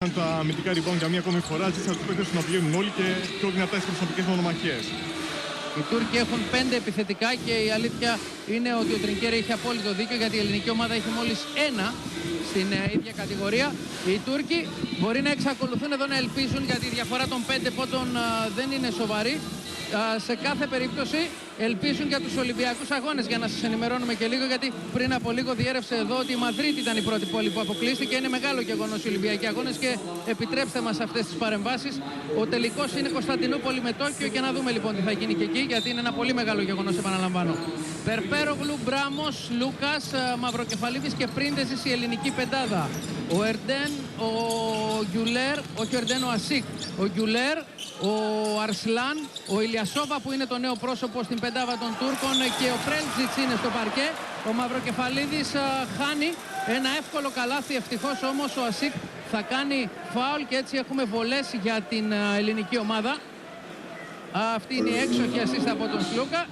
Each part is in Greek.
παίρνουν τα αμυντικά rebound για μία ακόμη φορά. Ζήτησαν τους παίκτες να πηγαίνουν όλοι και πιο δυνατά στις προσωπικές μονομαχίες. Οι Τούρκοι έχουν 5 επιθετικά και η αλήθεια είναι ότι ο Τρινκέρι έχει απόλυτο δίκιο, γιατί η ελληνική ομάδα έχει μόλις 1 στην ίδια κατηγορία. Οι Τούρκοι μπορεί να εξακολουθούν εδώ να ελπίζουν, γιατί η διαφορά των 5 πόντων δεν είναι σοβαρή. Σε κάθε περίπτωση ελπίζουν για τους Ολυμπιακούς Αγώνες, για να σας ενημερώνουμε και λίγο, γιατί πριν από λίγο διέρευσε εδώ ότι η Μαδρίτη ήταν η πρώτη πόλη που αποκλείστηκε. Είναι μεγάλο γεγονός οι Ολυμπιακοί Αγώνες και επιτρέψτε μας αυτές τις παρεμβάσεις. Ο τελικός είναι Κωνσταντινούπολη με Τόκιο και να δούμε λοιπόν τι θα γίνει και εκεί, γιατί είναι ένα πολύ μεγάλο γεγονός, επαναλαμβάνω. Περπέρογλου, Μπράμος, Λούκας, Μαυροκεφαλίδης και Πρίντεζης η ελληνική πεντάδα. Ο Ερντέν, ο Γκιουλέρ, όχι ο Ερντέν, ο Ασίκ, ο Γκιουλέρ, ο Αρσλάν, ο Ηλιασόβα που είναι το νέο πρόσωπο στην πεντάδα των Τούρκων και ο Πρέλτζιτς είναι στο παρκέ. Ο Μαυροκεφαλίδης χάνει ένα εύκολο καλάθι, ευτυχώς όμως ο Ασίκ θα κάνει φάουλ και έτσι έχουμε βολές για την ελληνική ομάδα. Αυτή είναι η έξοχη ασίστα από τον Σλούκα.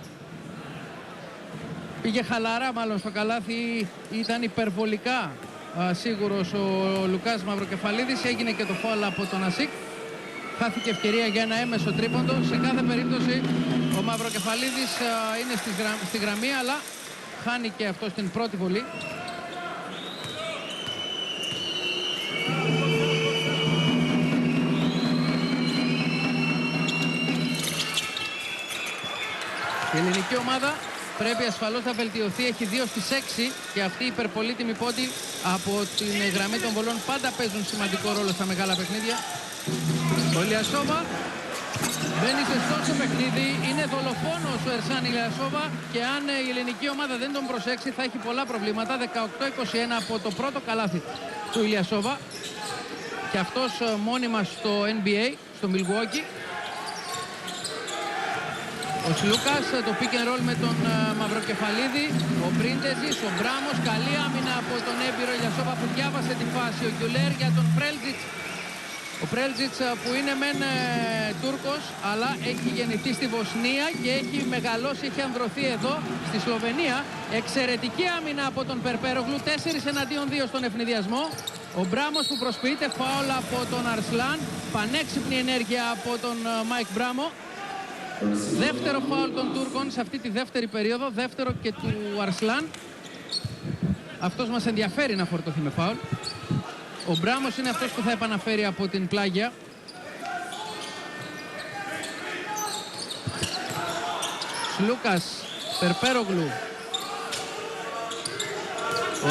Πήγε χαλαρά μάλλον στο καλάθι, ήταν υπερβολικά σίγουρος ο Λουκάς Μαυροκεφαλίδης. Έγινε και το φάουλ από τον Ασίκ. Χάθηκε ευκαιρία για ένα έμεσο τρίποντο. Σε κάθε περίπτωση ο Μαυροκεφαλίδης είναι στη γραμμή, αλλά χάνει και αυτό στην πρώτη βολή. Η ελληνική ομάδα πρέπει ασφαλώς να βελτιωθεί. Έχει 2 στις 6 και αυτή η υπερπολίτιμη πόντη από την γραμμή των βολών πάντα παίζουν σημαντικό ρόλο στα μεγάλα παιχνίδια. Ο Ηλιασόβα μπαίνει ζεστό στο παιχνίδι. Είναι δολοφόνος ο Ερσάν Ηλιασόβα και αν η ελληνική ομάδα δεν τον προσέξει θα έχει πολλά προβλήματα. 18-21 από το πρώτο καλάθι του Ηλιασόβα και αυτός μόνιμα στο NBA, στο Milwaukee. Ο Σλούκας, το pick and roll με τον Μαυροκεφαλίδη, ο Πρίντεζης, ο Μπράμος, καλή άμυνα από τον έμπειρο Ηλιασόβα που διάβασε τη φάση. Ο Γκιουλέρ για τον Πρέλτζιτς. Ο Πρέλτζιτς που είναι μεν Τούρκος, αλλά έχει γεννηθεί στη Βοσνία και έχει μεγαλώσει, έχει ανδρωθεί εδώ στη Σλοβενία. Εξαιρετική άμυνα από τον Περπέρογλου, 4 εναντίον 2 στον ευνηδιασμό. Ο Μπράμος που προσποιείται φάουλ από τον Αρσλάν, πανέξυπνη ενέργεια από τον Μάικ Μπράμο. Δεύτερο φάουλ των Τούρκων σε αυτή τη δεύτερη περίοδο, δεύτερο και του Αρσλάν. Αυτός μας ενδιαφέρει να φορτωθεί με φάουλ. Ο Μπράμος είναι αυτός που θα επαναφέρει από την πλάγια. Σλούκας, Περπέρογλου.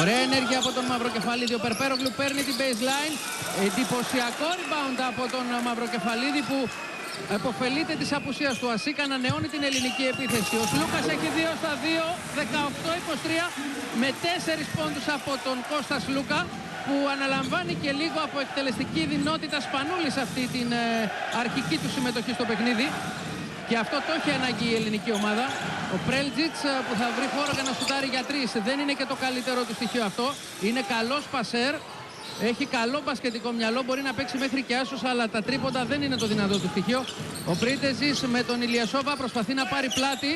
Ωραία ενέργεια από τον Μαυροκεφαλίδη. Ο Περπέρογλου παίρνει την baseline. Εντυπωσιακό rebound από τον Μαυροκεφαλίδη που εποφελείται της απουσίας του Ασίκ, ανανεώνει την ελληνική επίθεση. Ο Σλούκας έχει 2 στα 2, 18-23 με 4 πόντους από τον Κώστα Σλούκα, που αναλαμβάνει και λίγο από εκτελεστική δυνότητα Σπανούλης αυτή την αρχική του συμμετοχή στο παιχνίδι. Και αυτό το έχει ανάγκη η ελληνική ομάδα. Ο Πρέλτζιτς που θα βρει χώρο για να σουτάρει για 3. Δεν είναι και το καλύτερο του στοιχείο αυτό. Είναι καλός πασέρ. Έχει καλό μπασκετικό μυαλό. Μπορεί να παίξει μέχρι και άσος, αλλά τα τρίποντα δεν είναι το δυνατό του στοιχείο. Ο Πρίντεζης με τον Ηλιασόβα προσπαθεί να πάρει πλάτη.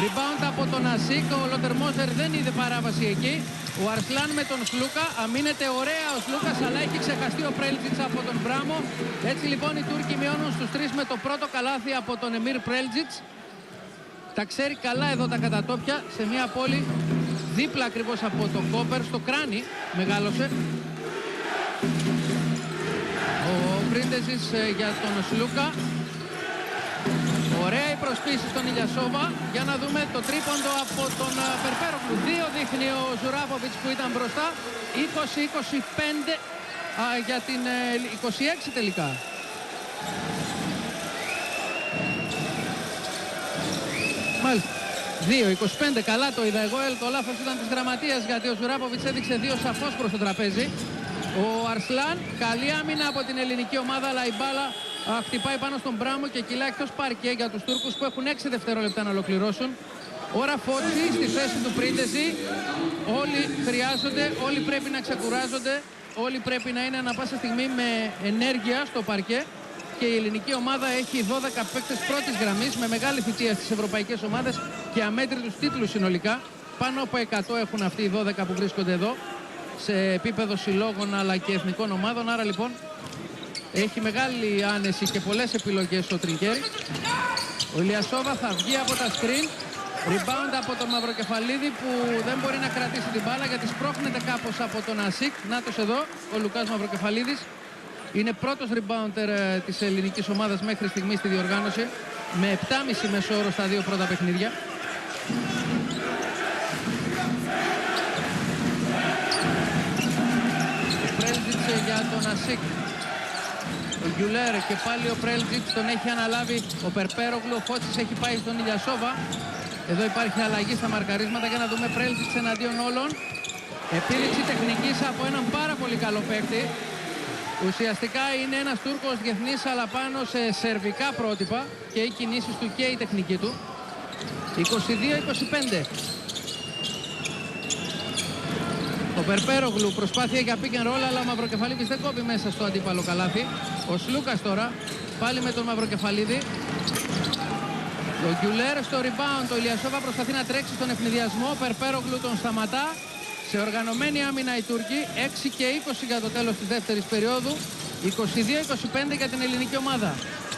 Rebound από τον Ασίκ. Ο Λοτερμόζερ δεν είδε παράβαση εκεί. Ο Αρσλάν με τον Σλούκα. Αμήνεται ωραία ο Σλούκας, αλλά έχει ξεχαστεί ο Πρέλτζιτς από τον Μπράμο. Έτσι λοιπόν οι Τούρκοι μειώνουν στους 3 με το πρώτο καλάθι από τον Εμίρ Πρέλτζιτς. Τα ξέρει καλά εδώ τα κατατόπια, σε μια πόλη δίπλα ακριβώς από το Κόπερ, στο Κράνι μεγάλωσε. Ο Πρίντεζης για τον Σλούκα. Ωραία η προσποίηση στον Ηλιασόβα. Για να δούμε το τρίποντο από τον Περπέρογλου. 2 δείχνει ο Ζουράποβιτς που ήταν μπροστά. 20-25 για την 26 τελικά. Μάλιστα. 2-25, καλά το είδα εγώ. Το λάθος ήταν της γραμματείας, γιατί ο Ζουράποβιτς έδειξε 2 σαφώς προς το τραπέζι. Ο Αρσλάν, καλή άμυνα από την ελληνική ομάδα, αλλά η μπάλα χτυπάει πάνω στον Μπράμο και κυλάει εκτός παρκέ για τους Τούρκους που έχουν 6 δευτερόλεπτα να ολοκληρώσουν. Ώρα Φώτση στη θέση του Πρίντεζη. Όλοι χρειάζονται, όλοι πρέπει να ξεκουράζονται, όλοι πρέπει να είναι ανά πάσα στιγμή με ενέργεια στο παρκέ. Και η ελληνική ομάδα έχει 12 παίκτες πρώτης γραμμής με μεγάλη θητεία στις ευρωπαϊκές ομάδες και αμέτρητους τίτλους συνολικά. Πάνω από 100 έχουν αυτοί οι 12 που βρίσκονται εδώ σε επίπεδο συλλόγων αλλά και εθνικών ομάδων. Άρα λοιπόν Έχει μεγάλη άνεση και πολλές επιλογές ο Τρινκέρι. Ο Ηλιασόβα θα βγει από τα screen. Rebound από τον Μαυροκεφαλίδη που δεν μπορεί να κρατήσει την μπάλα γιατί σπρώχνεται κάπως από τον Ασίκ. Νάτος εδώ ο Λουκάς Μαυροκεφαλίδης. Είναι πρώτος rebounder της ελληνικής ομάδας μέχρι στιγμή στη διοργάνωση με 7,5 μέσο όρο στα δύο πρώτα παιχνίδια. Ο Πρέλτζιτς για τον Ασίκ. Ο Γκιουλέρ και πάλι ο Πρέλτζιτς τον έχει αναλάβει ο Περπέρογλου. Ο Φώτσης έχει πάει στον Ηλιασόβα. Εδώ υπάρχει αλλαγή στα μαρκαρίσματα για να δούμε Πρέλτζιτς εναντίον όλων. Επίληξη τεχνικής από έναν πάρα πολύ καλό παίκτη. Ουσιαστικά είναι ένας Τούρκος διεθνής αλλά πάνω σε σερβικά πρότυπα και οι κινήσεις του και η τεχνική του. 22-25. Ο Περπέρογλου προσπάθεια για pick and roll αλλά ο Μαυροκεφαλίδης δεν κόβει μέσα στο αντίπαλο καλάθι. Ο Σλούκας τώρα πάλι με τον Μαυροκεφαλίδη. Ο Γκιουλέρ στο rebound. Ο Ηλιασόβα προσπαθεί να τρέξει στον ευνηδιασμό. Ο Περπέρογλου τον σταματά. Σε οργανωμένη άμυνα οι Τούρκοι. 6 και 20 για το τέλος της δεύτερης περίοδου. 22-25 για την ελληνική ομάδα.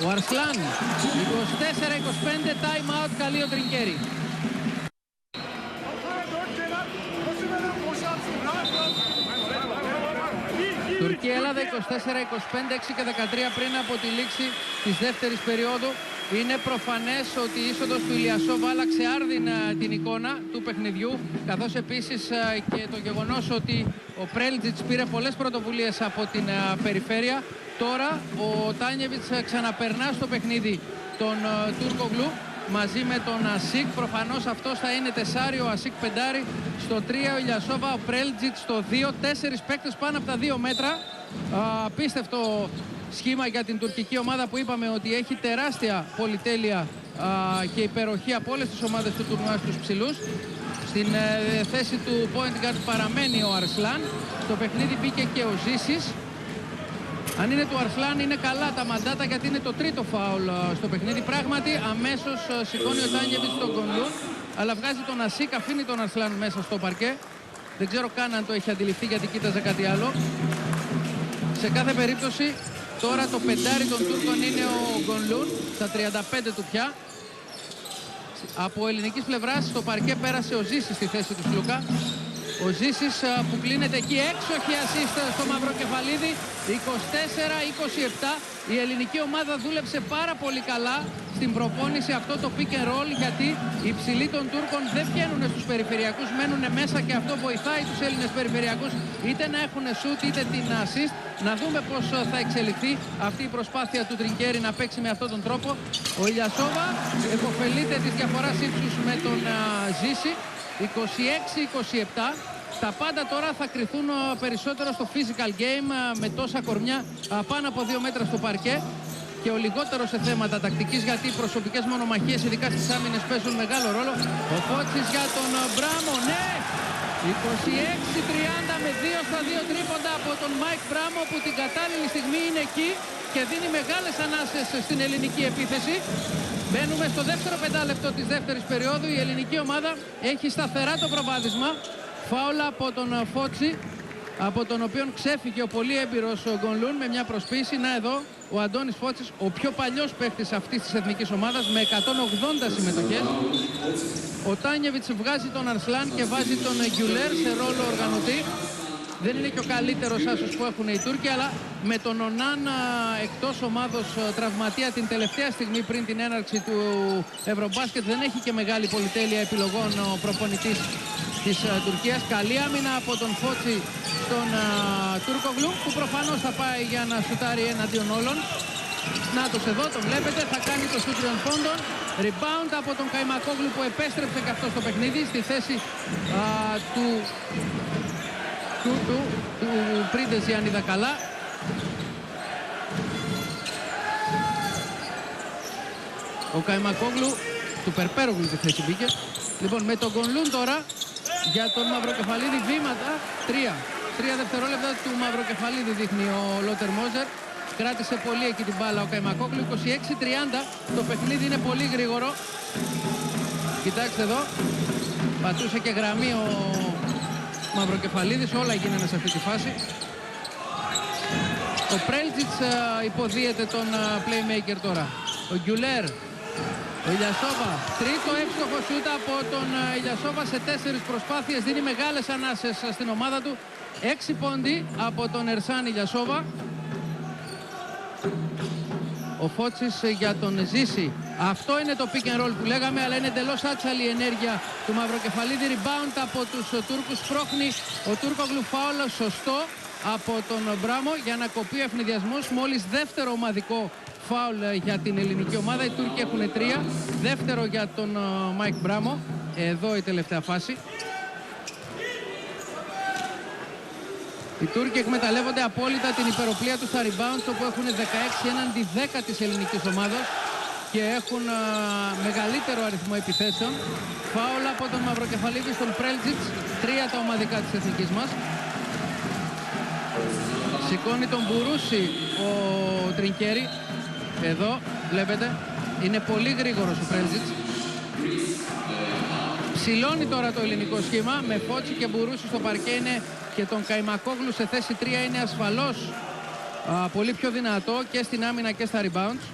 Ο Αρσλάν 24-25. Time out. Καλεί ο Τρινκέρι. Τουρκία-Ελλάδα 24-25, 6 και 13 πριν από τη λήξη της δεύτερης περίοδου. Είναι προφανές ότι η είσοδος του Ηλιασόβα άλλαξε άρδινα την εικόνα του παιχνιδιού, καθώς επίσης και το γεγονός ότι ο Πρέλτζιτς πήρε πολλές πρωτοβουλίες από την περιφέρεια. Τώρα ο Τάνιεβιτς ξαναπερνά στο παιχνίδι τον Τούρκογλου μαζί με τον Ασίκ. Προφανώς αυτός θα είναι τεσάρι, ο Ασίκ πεντάρι. Στο 3 ο Ηλιασόβα, ο Πρέλτζιτς στο 2. 4 παίκτες πάνω από τα 2 μέτρα. Απίστευτο σχήμα για την τουρκική ομάδα που είπαμε ότι έχει τεράστια πολυτέλεια και υπεροχή από όλες τις ομάδες του τουρνουά στους ψηλούς. Στην θέση του point guard παραμένει ο Αρσλάν. Στο παιχνίδι μπήκε και ο Ζήσης. Αν είναι του Αρσλάν είναι καλά τα μαντάτα γιατί είναι το τρίτο φάουλ στο παιχνίδι. Πράγματι αμέσως σηκώνει ο Τάνιεβιτς τον Γκονλούν, αλλά βγάζει τον Ασίκ, αφήνει τον Αρσλάν μέσα στο παρκέ. Δεν ξέρω καν αν το έχει αντιληφθεί γιατί κοίταζε κάτι άλλο. Σε κάθε περίπτωση τώρα το πεντάρι των Τούρκων είναι ο Γκονλούν, στα 35 του πια. Από ελληνικής πλευράς στο παρκέ πέρασε ο Ζήσης στη θέση του Σλούκα. Ο Ζήσης που κλείνεται εκεί, έξοχη assist στο Μαυροκεφαλίδη. 24-27. Η ελληνική ομάδα δούλεψε πάρα πολύ καλά στην προπόνηση αυτό το pick and roll, γιατί οι ψηλοί των Τούρκων δεν βγαίνουν στους περιφερειακούς, μένουν μέσα και αυτό βοηθάει τους Έλληνες περιφερειακούς είτε να έχουν shoot είτε την assist. Να δούμε πώς θα εξελιχθεί αυτή η προσπάθεια του Τρινκέρι να παίξει με αυτόν τον τρόπο. Ο Ηλιασόβα επωφελείται της διαφοράς ύψους με τον Ζήση. 26-27. Τα πάντα τώρα θα κρυθούν περισσότερο στο physical game με τόσα κορμιά πάνω από 2 μέτρα στο παρκέ και ο λιγότερο σε θέματα τακτικής, γιατί οι προσωπικές μονομαχίες ειδικά στις άμυνες παίζουν μεγάλο ρόλο. Ο Φώτσης για τον Μπράμο, ναι! 26-30 με 2 στα 2 τρίποντα από τον Μάικ Μπράμο που την κατάλληλη στιγμή είναι εκεί και δίνει μεγάλες ανάσες στην ελληνική επίθεση. Μπαίνουμε στο δεύτερο πεντάλεπτο της δεύτερης περίοδου. Η ελληνική ομάδα έχει σταθερά το προβάδισμα. Φάουλα από τον Φώτση, από τον οποίο ξέφυγε ο πολύ έμπειρος ο Γκονλούν με μια προσποίηση. Να εδώ ο Αντώνης Φώτσης, ο πιο παλιός παίκτης αυτής της εθνικής ομάδας με 180 συμμετοχές. Ο Τάνιεβιτς βγάζει τον Αρσλάν και βάζει τον Γκιουλέρ σε ρόλο οργανωτή. Δεν είναι και ο καλύτερος άσος που έχουν οι Τούρκοι, αλλά με τον Ονάν εκτός ομάδος τραυματία την τελευταία στιγμή πριν την έναρξη του Ευρωμπάσκετ, δεν έχει και μεγάλη πολυτέλεια επιλογών ο προπονητής της Τουρκίας. Καλή άμυνα από τον Φώτσι στον Τούρκογλου, που προφανώς θα πάει για να σουτάρει εναντίον όλων. Νάτος εδώ, τον βλέπετε, θα κάνει το σουτ τριών πόντων. Rebound από τον Καϊμακόγλου που επέστρεψε και αυτό στο παιχνίδι στη θέση του Πρίντεζη, αν είδα καλά. Ο Καϊμακόγλου του Περπέρογλου τη θέση μπήκε. Λοιπόν, με τον Γκονλούν τώρα για τον Μαυροκεφαλίδη βήματα. 3 δευτερόλεπτα του Μαυροκεφαλίδη δείχνει ο Λότερ Μόζερ. Κράτησε πολύ εκεί την μπάλα ο Καϊμακόγλου. 26-30. Το παιχνίδι είναι πολύ γρήγορο. Κοιτάξτε εδώ. Πατούσε και γραμμή ο Μαυροκεφαλίδης. Όλα γίνανε σε αυτή τη φάση. Ο Πρέλτζιτς υποδίεται τον playmaker τώρα. Ο Γκιουλέρ. Ο Ηλιασόβα. Τρίτο εύστοχο σούτ από τον Ηλιασόβα σε 4 προσπάθειες. Δίνει μεγάλες ανάσες στην ομάδα του. 6 πόντι από τον Ερσάν Ηλιασόβα. Ο Φώτσης για τον Ζήση. Αυτό είναι το pick and roll που λέγαμε, αλλά είναι εντελώς άτσαλη η ενέργεια του Μαυροκεφαλίδη. Rebound από τους Τούρκους. Σπρώχνει ο Τούρκογλου, φάουλ σωστό από τον Μπράμο για να κοπεί ο ευνηδιασμός. Μόλις δεύτερο ομαδικό φάουλ για την ελληνική ομάδα. Οι Τούρκοι έχουν 3. Δεύτερο για τον Μάικ Μπράμο. Εδώ η τελευταία φάση. Οι Τούρκοι εκμεταλλεύονται απόλυτα την υπεροπλία του στα rebounds, όπου έχουν 16 έναντι 10 της ελληνικής ομάδας και έχουν μεγαλύτερο αριθμό επιθέσεων. Φάουλ από τον Μαυροκεφαλίδη στον Πρέλτζιτς, 3 τα ομαδικά της εθνικής μας. Σηκώνει τον Μπουρούση ο Τρινκέρι. Εδώ βλέπετε, είναι πολύ γρήγορος ο Πρέλτζιτς. Ψηλώνει τώρα το ελληνικό σχήμα με Φώτσι και Μπουρούση στο παρκέ. Είναι και τον Καϊμακόγλου σε θέση 3, είναι ασφαλώς πολύ πιο δυνατό και στην άμυνα και στα rebounds.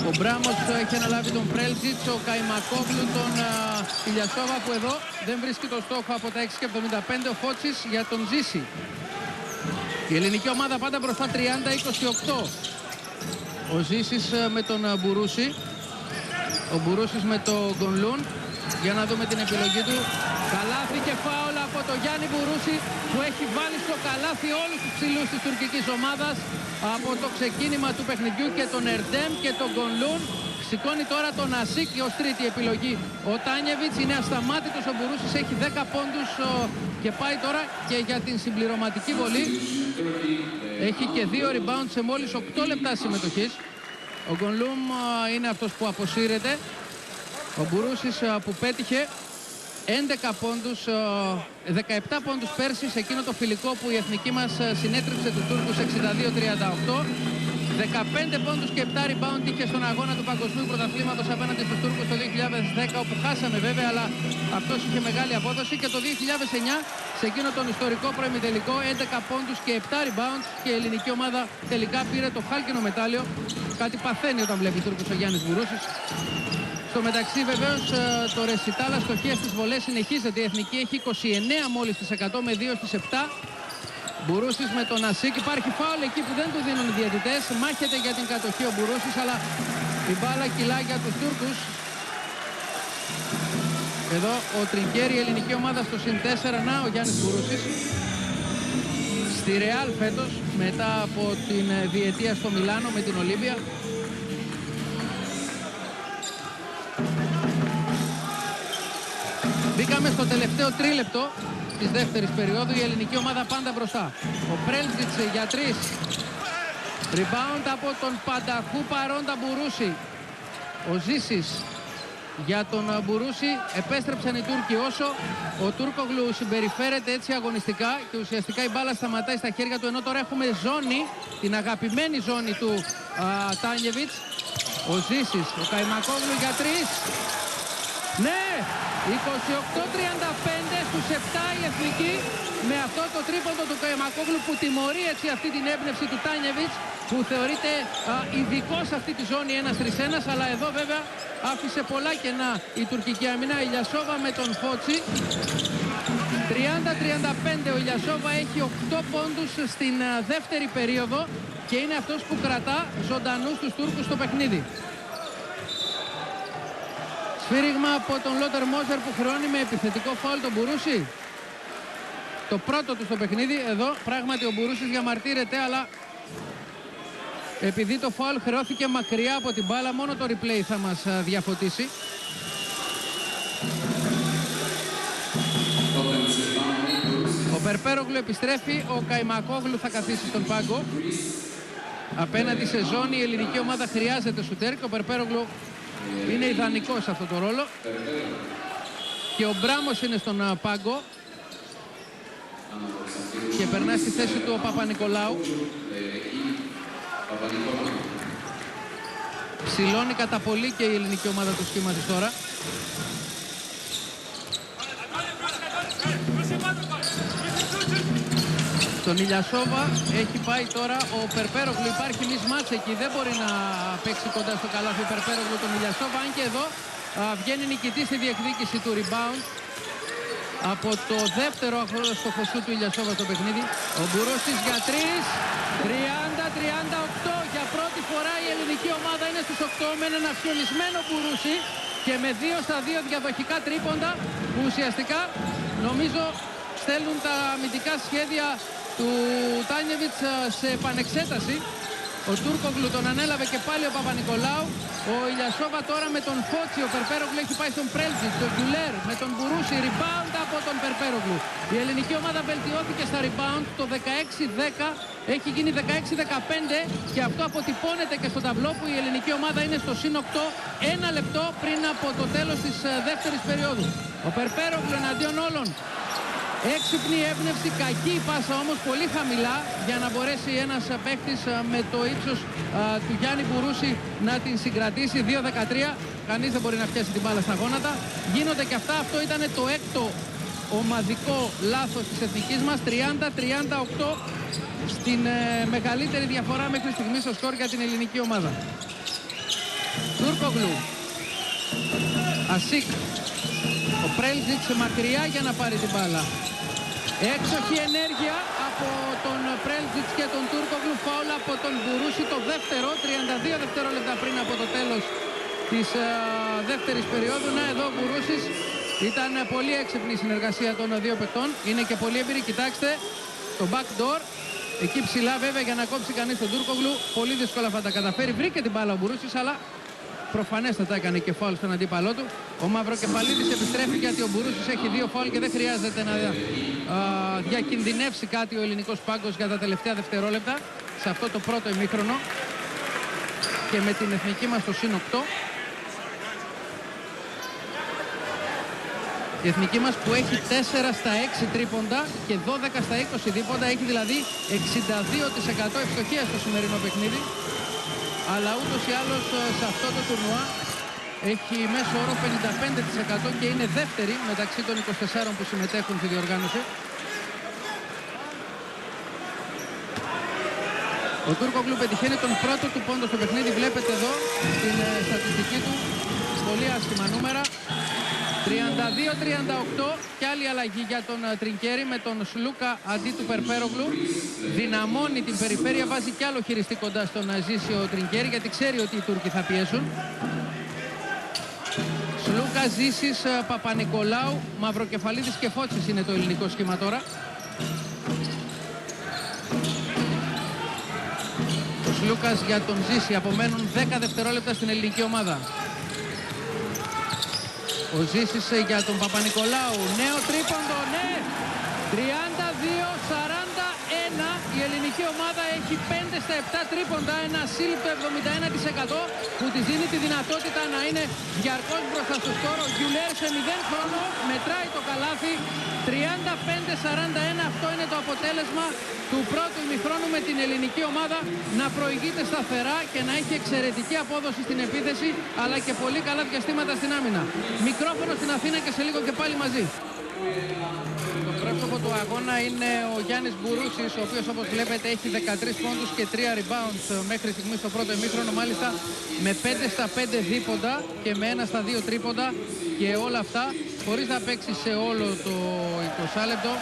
Ο Μπράμος έχει αναλάβει τον Πρέλτζιτς, ο Καϊμακόγλου τον Ηλιασόβα, που εδώ δεν βρίσκει το στόχο από τα 6,75. Ο Φώτσης για τον Ζήση. Η ελληνική ομάδα πάντα μπροστά 30-28. Ο Ζήσης με τον Μπουρούση. Ο Μπουρούσης με τον Γκονλούν. Για να δούμε την επιλογή του. Καλάθι και φάουλ από τον Γιάννη Μπουρούση, που έχει βάλει στο καλάθι όλους τους ψηλούς της τουρκικής ομάδας από το ξεκίνημα του παιχνιδιού, και τον Ερντέμ και τον Γκονλούν. Σηκώνει τώρα τον Ασίκ ως τρίτη επιλογή. Ο Τάνιεβιτς είναι ασταμάτητος. Ο Μπουρούσης έχει 10 πόντους και πάει τώρα και για την συμπληρωματική βολή. Έχει και 2 rebound σε μόλις 8 λεπτά συμμετοχής. Ο Γκονλούμ είναι αυτός που αποσύρεται. Ο Μπουρούσης που πέτυχε 11 πόντους, 17 πόντους πέρσι σε εκείνο το φιλικό που η εθνική μας συνέτριψε τους Τούρκους 62-38. 15 πόντους και 7 rebound είχε στον αγώνα του Παγκοσμίου Πρωταθλήματος απέναντι στους Τούρκους το 2010, όπου χάσαμε βέβαια, αλλά αυτός είχε μεγάλη απόδοση. Και το 2009 σε εκείνο τον ιστορικό προημιτελικό 11 πόντους και 7 rebound, και η ελληνική ομάδα τελικά πήρε το χάλκινο μετάλλιο. Κάτι παθαίνει όταν βλέπει Τούρκους ο Γιάννης Μπουρούσης. Στο μεταξύ βεβαίως το ρεσιτάλ αστοχίας στις βολές συνεχίζεται. Η εθνική έχει 29 μόλις τις 100 με 2 στις 7. Μπουρούσης με τον Ασίκ. Υπάρχει φάουλ εκεί που δεν του δίνουν οι διαιτητές. Μάχεται για την κατοχή ο Μπουρούσης, αλλά η μπάλα κυλά για τους Τούρκους. Εδώ ο Τρινκέρι, η ελληνική ομάδα στο συν 4. Να ο Γιάννης Μπουρούσης στη Ρεάλ φέτος, μετά από την διετία στο Μιλάνο με την Ολύμπια. Μπήκαμε στο τελευταίο τρίλεπτο της δεύτερης περίοδου. Η ελληνική ομάδα πάντα μπροστά. Ο Πρέλτζιτς για 3. Rebound από τον πανταχού παρόντα Μπουρούση. Ο Ζήσης για τον Μπουρούση. Επέστρεψαν οι Τούρκοι. Όσο ο Τούρκογλου συμπεριφέρεται έτσι αγωνιστικά και ουσιαστικά η μπάλα σταματάει στα χέρια του, ενώ τώρα έχουμε ζώνη, την αγαπημένη ζώνη του Τάνιεβιτς. Ο Ζήσης, ο Καϊμακόγλου για 3. Ναι! 28-35 στους 7 η εθνική, με αυτό το τρίποντο του Καϊμακόγλου που τιμωρεί έτσι αυτή την έμπνευση του Τάνιεβιτς, που θεωρείται ειδικό σε αυτή τη ζώνη 1-3-1, αλλά εδώ βέβαια άφησε πολλά κενά η τουρκική αμυνά. Η Ηλιασόβα με τον Φώτσι. 30-35, ο Ηλιασόβα έχει 8 πόντους στην δεύτερη περίοδο και είναι αυτός που κρατά ζωντανούς τους Τούρκους στο παιχνίδι. Σφύριγμα από τον Λότερ Μόζερ που χρεώνει με επιθετικό φάουλ τον Μπουρούση. Το πρώτο του στο παιχνίδι. Εδώ πράγματι ο Μπουρούσης διαμαρτύρεται, αλλά επειδή το φάουλ χρεώθηκε μακριά από την μπάλα, μόνο το replay θα μας διαφωτίσει. Ο Περπέρογλου επιστρέφει, ο Καϊμακόγλου θα καθίσει στον πάγκο. Απέναντι σε ζώνη η ελληνική ομάδα χρειάζεται σουτέρ και ο Περπέρογλου είναι ιδανικός σε αυτό το ρόλο. Και ο Μπράμος είναι στον πάγκο και περνά στη θέση του ο Παπα-Νικολάου. Ψηλώνει κατά πολύ και η ελληνική ομάδα του σχήμα της τώρα. Στον Ηλιασόβα έχει πάει τώρα ο Περπέρογλου. Υπάρχει μισμάτς εκεί. Δεν μπορεί να παίξει κοντά στο καλάθι ο Περπέρογλου τον Ηλιασόβα. Αν και εδώ βγαίνει νικητής στη διεκδίκηση του rebound από το δεύτερο αχρώστοχο σου του Ηλιασόβα στο παιχνίδι. Ο Μπουρούσης για 3. 30-38. Για πρώτη φορά η ελληνική ομάδα είναι στους 8 με έναν αυξονισμένο Μπουρούση και με 2-2 διαδοχικά τρίποντα που ουσιαστικά νομίζω στέλνουν τα αμυντικά σχέδια του Τάνιεβιτς σε επανεξέταση. Ο Τούρκογλου τον ανέλαβε και πάλι ο Παπα-Νικολάου. Ο Ηλιασόβα τώρα με τον Φότσι. Ο Περπέρογλου έχει πάει στον Πρέλτζιτς. Τον Γκιουλέρ με τον Μπουρούση. Rebound από τον Περπέρογλου. Η ελληνική ομάδα βελτιώθηκε στα rebound. Το 16-10 έχει γίνει 16-15 και αυτό αποτυπώνεται και στο ταμπλό που η ελληνική ομάδα είναι στο συν 8. 1 λεπτό πριν από το τέλος της δεύτερης περίοδου. Ο Περπέρογλου εναντίον όλων. Έξυπνη έμπνευση, κακή πάσα όμως πολύ χαμηλά για να μπορέσει ένας παίκτης με το ύψος του Γιάννη Μπουρούση να την συγκρατήσει. 2-13, κανείς δεν μπορεί να πιάσει την μπάλα στα γόνατα. Γίνονται και αυτά, αυτό ήταν το έκτο ομαδικό λάθος της εθνικής μας. 30-38 στην μεγαλύτερη διαφορά μέχρι στιγμής στο σκορ για την ελληνική ομάδα. Τούρκογλου, Ασίκ, ο Πρέλτζιτς μακριά για να πάρει την μπάλα. Έξοχη ενέργεια από τον Πρέλτζιτς και τον Τούρκογλου. Φάουλ από τον Μπουρούση το δεύτερο. 32 δευτερόλεπτα πριν από το τέλος της δεύτερης περίοδου. Να εδώ ο Μπουρούσης. Ήταν πολύ έξυπνη η συνεργασία των δύο παιχτών. Είναι και πολύ εμπειρή. Κοιτάξτε το backdoor. Εκεί ψηλά βέβαια για να κόψει κανείς τον Τούρκογλου. Πολύ δύσκολα θα τα καταφέρει. Βρήκε την μπάλα ο Μπουρούσης αλλά προφανέστατα έκανε και φάουλ στον αντίπαλό του. Ο Μαυροκεφαλίδης επιστρέφει γιατί ο Μπουρούσης έχει 2 φάουλ και δεν χρειάζεται να διακινδυνεύσει κάτι ο ελληνικός πάγκος για τα τελευταία δευτερόλεπτα σε αυτό το πρώτο ημίχρονο και με την εθνική μας στο συν 8. Η εθνική μας που έχει 4 στα 6 τρίποντα και 12 στα 20 δίποντα, έχει δηλαδή 62% ευστοχία στο σημερινό παιχνίδι. Αλλά ούτως ή άλλως σε αυτό το τουρνουά έχει μέσο όρο 55% και είναι δεύτερη μεταξύ των 24 που συμμετέχουν στη διοργάνωση. Ο Τούρκογλου πετυχαίνει τον πρώτο του πόντο στο παιχνίδι. Βλέπετε εδώ στην στατιστική του πολύ άσχημα νούμερα. 32-38 και άλλη αλλαγή για τον Τρινκέρι με τον Σλούκα αντί του Περπέρογλου. Δυναμώνει την περιφέρεια, βάζει κι άλλο χειριστή κοντά στον Ζήση ο Τρινκέρι γιατί ξέρει ότι οι Τούρκοι θα πιέσουν. Σλούκα, Ζήσης, Παπα-Νικολάου, Μαυροκεφαλίδης και Φότσης είναι το ελληνικό σχήμα τώρα. Ο Σλούκας για τον Ζήση, απομένουν 10 δευτερόλεπτα στην ελληνική ομάδα. Ο Ζήσης για τον Παπα-Νικολάου, νέο τρίποντο, ναι! 32-41, η ελληνική ομάδα έχει 5 στα 7 τρίποντα, ένα σύλληπτο 71% που της δίνει τη δυνατότητα να είναι διαρκώς μπροστά στο σκορ. Ο Γκιουλέρ σε 0 χρόνο μετράει το καλάθι. 35-41, αυτό είναι το αποτέλεσμα του πρώτου ημιχρόνου με την ελληνική ομάδα να προηγείται σταθερά και να έχει εξαιρετική απόδοση στην επίθεση αλλά και πολύ καλά διαστήματα στην άμυνα. Μικρόφωνο στην Αθήνα και σε λίγο και πάλι μαζί. Το πρόσωπο του αγώνα είναι ο Γιάννης Μπουρούσης, ο οποίος όπως βλέπετε έχει 13 πόντους και 3 rebounds μέχρι στιγμή στο πρώτο ημίχρονο, μάλιστα με 5 στα 5 δίποντα και με 1 στα 2 τρίποντα και όλα αυτά χωρίς να παίξει σε όλο το 20 λεπτό.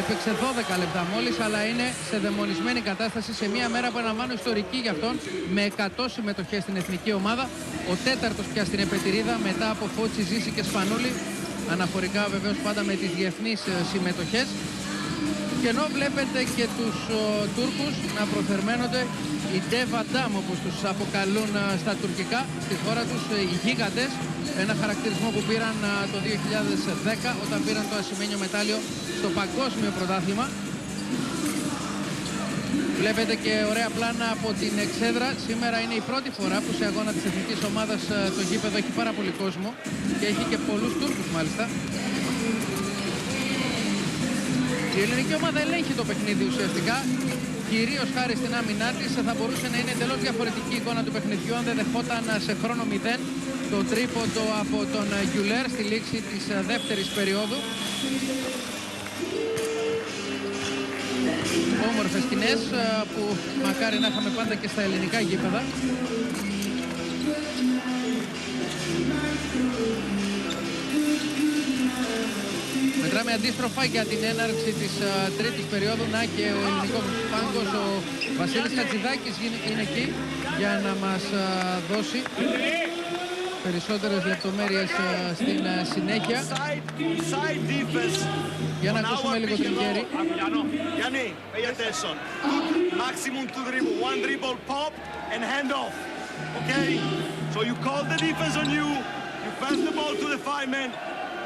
Έπαιξε 12 λεπτά μόλις, αλλά είναι σε δαιμονισμένη κατάσταση σε μια μέρα που αναμβάνω ιστορική για αυτόν, με 100 συμμετοχές στην εθνική ομάδα. Ο τέταρτος πια στην επετηρίδα μετά από Φώτση, Ζήση και Σπανούλη. Αναφορικά βεβαίως πάντα με τις διεθνείς συμμετοχές. Και ενώ βλέπετε και τους Τούρκους να προθερμαίνονται, οι Ντεβαντάμ όπως τους αποκαλούν στα τουρκικά, στη χώρα τους οι γίγαντες, ένα χαρακτηρισμό που πήραν το 2010 όταν πήραν το ασημένιο μετάλλιο στο παγκόσμιο πρωτάθλημα. Βλέπετε και ωραία πλάνα από την εξέδρα. Σήμερα είναι η πρώτη φορά που σε αγώνα της εθνικής ομάδας το γήπεδο έχει πάρα πολύ κόσμο και έχει και πολλούς Τούρκους μάλιστα. Η ελληνική ομάδα ελέγχει το παιχνίδι ουσιαστικά, κυρίως χάρη στην άμυνά της. Θα μπορούσε να είναι εντελώς διαφορετική η εικόνα του παιχνιδιού αν δεν δεχόταν σε χρόνο 0 το τρίποντο από τον Γκιουλέρ στη λήξη της δεύτερης περίοδου. όμορφες σκηνές που μακάρι να είχαμε πάντα και στα ελληνικά γήπεδα. Μετράμε αντίστροφα για την έναρξη της τρίτης περίοδου. Να και ο ελληνικός πάγκος, ο Βασίλης Χατζηδάκης είναι εκεί για να μας δώσει περισσότερες λεπτομέρειες στην συνέχεια. Για να ακούσουμε λίγο Τρινκέρι. Yanni, pay attention. Maximum to dribble. One dribble, pop, and hand off. Okay? So you call the defense on you. You pass the ball to the five men,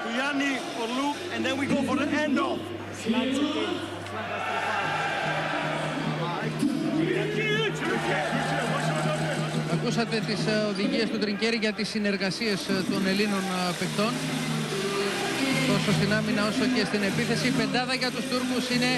to Yanni or Luke, and then we go for the hand off. Ακούσατε τις οδηγίες του Τρινκέρι για τις συνεργασίες των Ελλήνων παικτών, τόσο στην άμυνα όσο και στην επίθεση. Η πεντάδα για τους Τούρκους είναι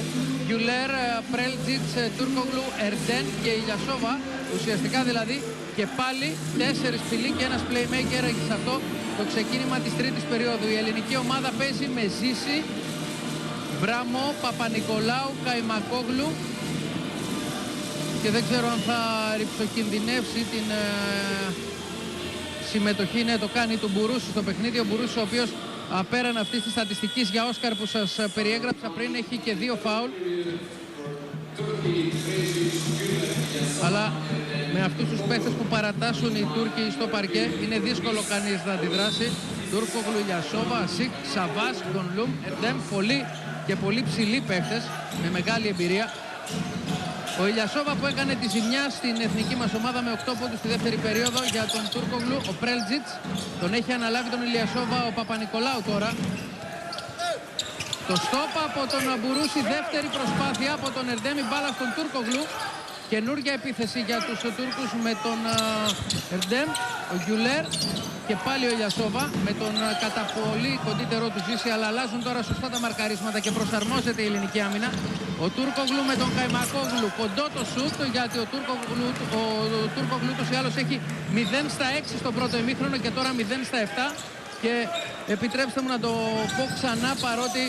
Γιουλέρ, Πρέλτζιτς, Τούρκογλου, Ερντέν και Ηλιασόβα. Ουσιαστικά δηλαδή και πάλι 4 φιλοί και ένας playmaker σε αυτό το ξεκίνημα της τρίτης περίοδου. Η ελληνική ομάδα παίζει με Ζήση, Μπράμο, Παπα-Νικολάου, Καϊμακόγλου και δεν ξέρω αν θα ρυψοκινδυνεύσει την συμμετοχή. Ναι, το κάνει του Μπουρούση στο παιχνίδι. Ο Μπουρούση, ο οποίος πέραν αυτής της στατιστικής για Όσκαρ που σας περιέγραψα πριν, έχει και 2 φάουλ. Αλλά με αυτούς τους παίχτες που παρατάσσουν οι Τούρκοι στο παρκέ είναι δύσκολο κανείς να αντιδράσει. Τούρκογλου, Ηλιασόβα, Ασίκ, Σαβάς, Γκονλούμ, Ερντέμ, πολλοί και πολύ ψηλοί παίχτες με μεγάλη εμπειρία. Ο Ηλιασόβα που έκανε τη ζημιά στην εθνική μας ομάδα με 8 πόντους στη δεύτερη περίοδο για τον Τούρκογλου. Ο Πρέλτζιτς τον έχει αναλάβει τον Ηλιασόβα ο Παπα-Νικολάου τώρα. Το στόπ από τον Μπουρούση, δεύτερη προσπάθεια από τον Ερντέμι, μπάλα στον Τούρκογλου. Καινούργια επίθεση για τους Τούρκους με τον Ερντέμ, ο Γιουλέρ και πάλι ο Ηλιασόβα με τον κατά πολύ κοντύτερό του Ζήση, αλλά αλλάζουν τώρα σωστά τα μαρκαρίσματα και προσαρμόζεται η ελληνική άμυνα. Ο Τούρκογλου με τον Καϊμακόγλου, κοντό το σουτ, γιατί ο Τούρκογλου τους ή άλλως έχει 0 στα 6 στο πρώτο ημίχρονο και τώρα 0 στα 7. Και επιτρέψτε μου να το πω ξανά, παρότι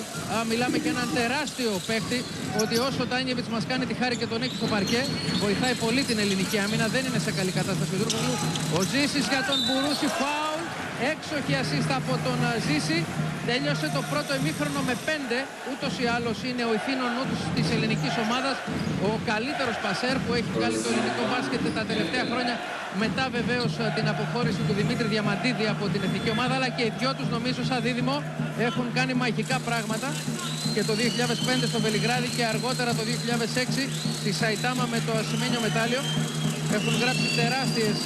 μιλάμε και έναν τεράστιο παίχτη, ότι όσο ο Τάνιεβιτς μας κάνει τη χάρη και τον έχει στο παρκέ, βοηθάει πολύ την ελληνική άμυνα. Δεν είναι σε καλή κατάσταση ο Τούρκογλου. Ο Ζήσης για τον Μπουρούση, φάουλ, έξοχη ασίστα από τον Ζήση. Τέλειωσε το πρώτο ημίχρονο με 5. Ούτως ή άλλως είναι ο ηθήνων νους της ελληνικής ομάδας, ο καλύτερος πασέρ που έχει βγάλει το ελληνικό μπάσκετ τα τελευταία χρόνια, μετά βεβαίως την αποχώρηση του Δημήτρη Διαμαντίδη από την εθνική ομάδα, αλλά και οι δυο τους νομίζω σαν δίδυμο έχουν κάνει μαγικά πράγματα και το 2005 στο Βελιγράδι και αργότερα το 2006 στη Σαϊτάμα με το ασημένιο μετάλλιο. Έχουν γράψει τεράστιες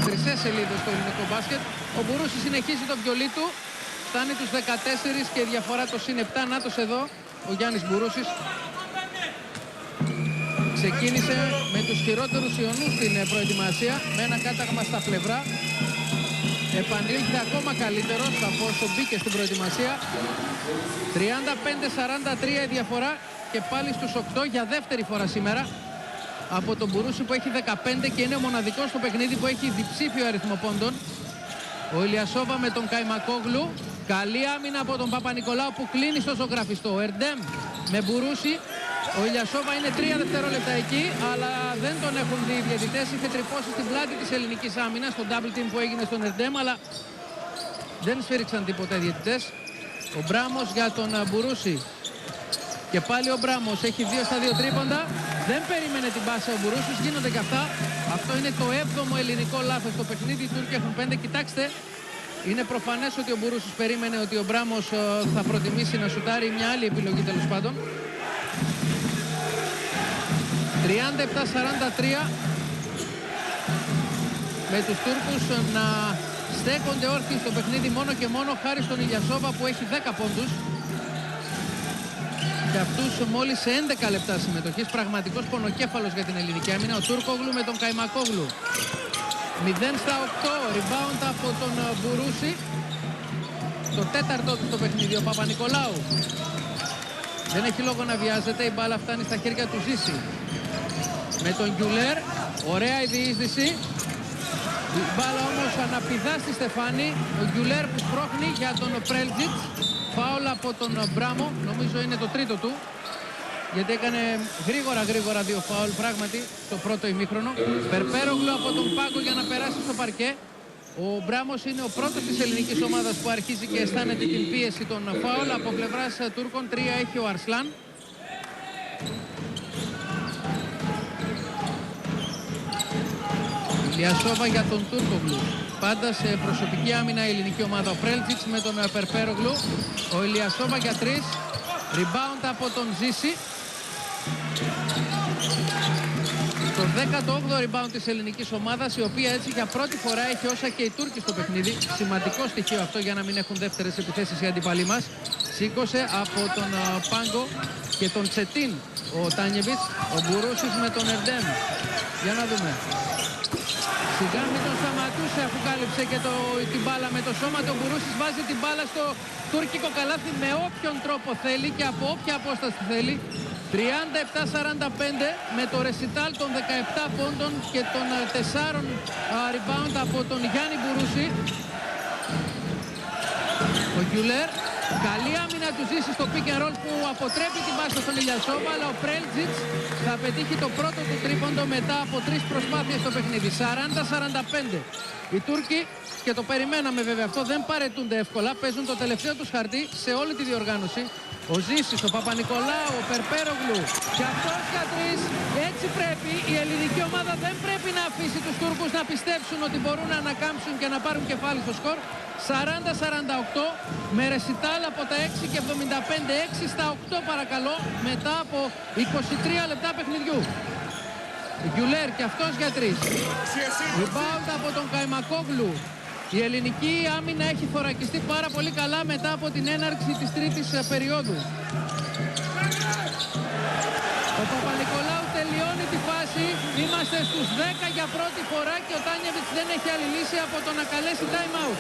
χρυσές σελίδες στο ελληνικό μπάσκετ. Ο Μπουρούσης συνεχίζει το βιολί του, φτάνει τους 14 και διαφορά το συν 7. Νάτος εδώ ο Γιάννης Μπουρούσης. Ξεκίνησε με τους χειρότερους ιονούς στην προετοιμασία, με ένα κάταγμα στα πλευρά. Επανήλθε ακόμα καλύτερος από όσο μπήκε στην προετοιμασία. 35-43 η διαφορά και πάλι στους 8 για δεύτερη φορά σήμερα από τον Μπουρούση που έχει 15 και είναι ο μοναδικός στο παιχνίδι που έχει διψήφιο αριθμό πόντων. Ο Ηλιασόβα με τον Καϊμακόγλου. Καλή άμυνα από τον Παπα-Νικολάου που κλείνει στο ζωγραφιστό. Ο Ερντέμ με Μπουρούση. Ο Ηλιασόβα είναι 3 δευτερόλεπτα εκεί, αλλά δεν τον έχουν δει οι διαιτητές. Είχε τρυπώσει στην πλάτη της ελληνικής άμυνας στο double team που έγινε στον Ερντέμ, αλλά δεν σφύριξαν τίποτα οι διαιτητές. Ο Μπράμος για τον Μπουρούση. Και πάλι ο Μπράμος έχει 2 στα 2 τρίποντα. Δεν περίμενε την πάσα ο Μπουρούσης, γίνονται και αυτά. Αυτό είναι το 7ο ελληνικό λάθος στο παιχνίδι. Οι Τούρκοι έχουν 5. Κοιτάξτε, είναι προφανές ότι ο Μπουρούσης περίμενε ότι ο Μπράμος θα προτιμήσει να σουτάρει μια άλλη επιλογή τέλος πάντων. 37-43 με τους Τούρκους να στέκονται όρθιοι στο παιχνίδι μόνο και μόνο χάρη στον Ηλιασόβα που έχει 10 πόντους. Και αυτούς μόλις σε 11 λεπτά συμμετοχής. Πραγματικός πονοκέφαλος για την ελληνική άμυνα. Ο Τούρκογλου με τον Καϊμακόγλου. 0 στα 8. Rebound από τον Μπουρούση. Το τέταρτο του στο παιχνίδι. Ο Παπα-Νικολάου. Δεν έχει λόγο να βιάζεται. Η μπάλα φτάνει στα χέρια του Ζήση. Με τον Γιουλέρ. Ωραία η διείσδυση. Η μπάλα όμως αναπηδά στη Στεφάνη. Ο Γιουλέρ που σπρώχνει για τον Πρέλτζιτς. Φάουλ από τον Μπράμο. Νομίζω είναι το τρίτο του. γιατί έκανε γρήγορα δύο φάουλ πράγματι στο πρώτο ημίχρονο. Περπέρογλου από τον πάγκο για να περάσει στο παρκέ. Ο Μπράμος είναι ο πρώτος της ελληνικής ομάδας που αρχίζει και αισθάνεται την πίεση των φάουλ. Από πλευράς Τούρκων 3 έχει ο Αρσλάν. Ηλιασόβα για τον Τούρκογλου. Πάντα σε προσωπική άμυνα η ελληνική ομάδα. Ο Πρέλτζιτς με τον Περπέρογλου. Ο Ηλιασόβα για 3. Rebound από τον Ζήση. Το 18ο rebound της ελληνικής ομάδας, η οποία έτσι για πρώτη φορά έχει όσα και οι Τούρκοι στο παιχνίδι. Σημαντικό στοιχείο αυτό για να μην έχουν δεύτερες επιθέσεις οι αντιπαλοί μας. Σήκωσε από τον πάγκο και τον Τσετίν ο Τάνιεβιτς. Ο Μπουρούσης με τον Ερντέμ. Για να δούμε. Σιγά μην τον σταματούσε αφού κάλυψε και την μπάλα με το σώμα. Το Μπουρούσης βάζει την μπάλα στο τουρκικό καλάθι με όποιον τρόπο θέλει και από όποια απόσταση θέλει. 37-45 με το ρεσιτάλ των 17 πόντων και των 4 rebound από τον Γιάννη Μπουρούση. Ο Γκιουλέρ, καλή άμυνα του Ζήση στο pick and roll που αποτρέπει την πάσα στον Ηλιασόβα, αλλά ο Πρέλτζιτς θα πετύχει το πρώτο του τρίποντο μετά από 3 προσπάθειες στο παιχνίδι. 40-45. Οι Τούρκοι, και το περιμέναμε βέβαια αυτό, δεν παρετούνται εύκολα, παίζουν το τελευταίο τους χαρτί σε όλη τη διοργάνωση. Ο Ζήσης, ο Παπα-Νικολάου, ο Περπέρογλου και αυτός για 3. Έτσι πρέπει. Η ελληνική ομάδα δεν πρέπει να αφήσει τους Τούρκους να πιστέψουν ότι μπορούν να ανακάμψουν και να πάρουν κεφάλι στο σκορ. 40-48 με ρεσιτάλ από τα 6 και 75. 6 στα 8 παρακαλώ μετά από 23 λεπτά παιχνιδιού. Γκιουλέρ και αυτός για 3. Rebound από τον Καϊμακόγλου. Η ελληνική άμυνα έχει θωρακιστεί πάρα πολύ καλά μετά από την έναρξη της τρίτης περίοδου. Ο Παπα-Νικολάου τελειώνει τη φάση. Είμαστε στους 10 για πρώτη φορά και ο Τάνιεβιτς δεν έχει άλλη λύση από το να καλέσει time out.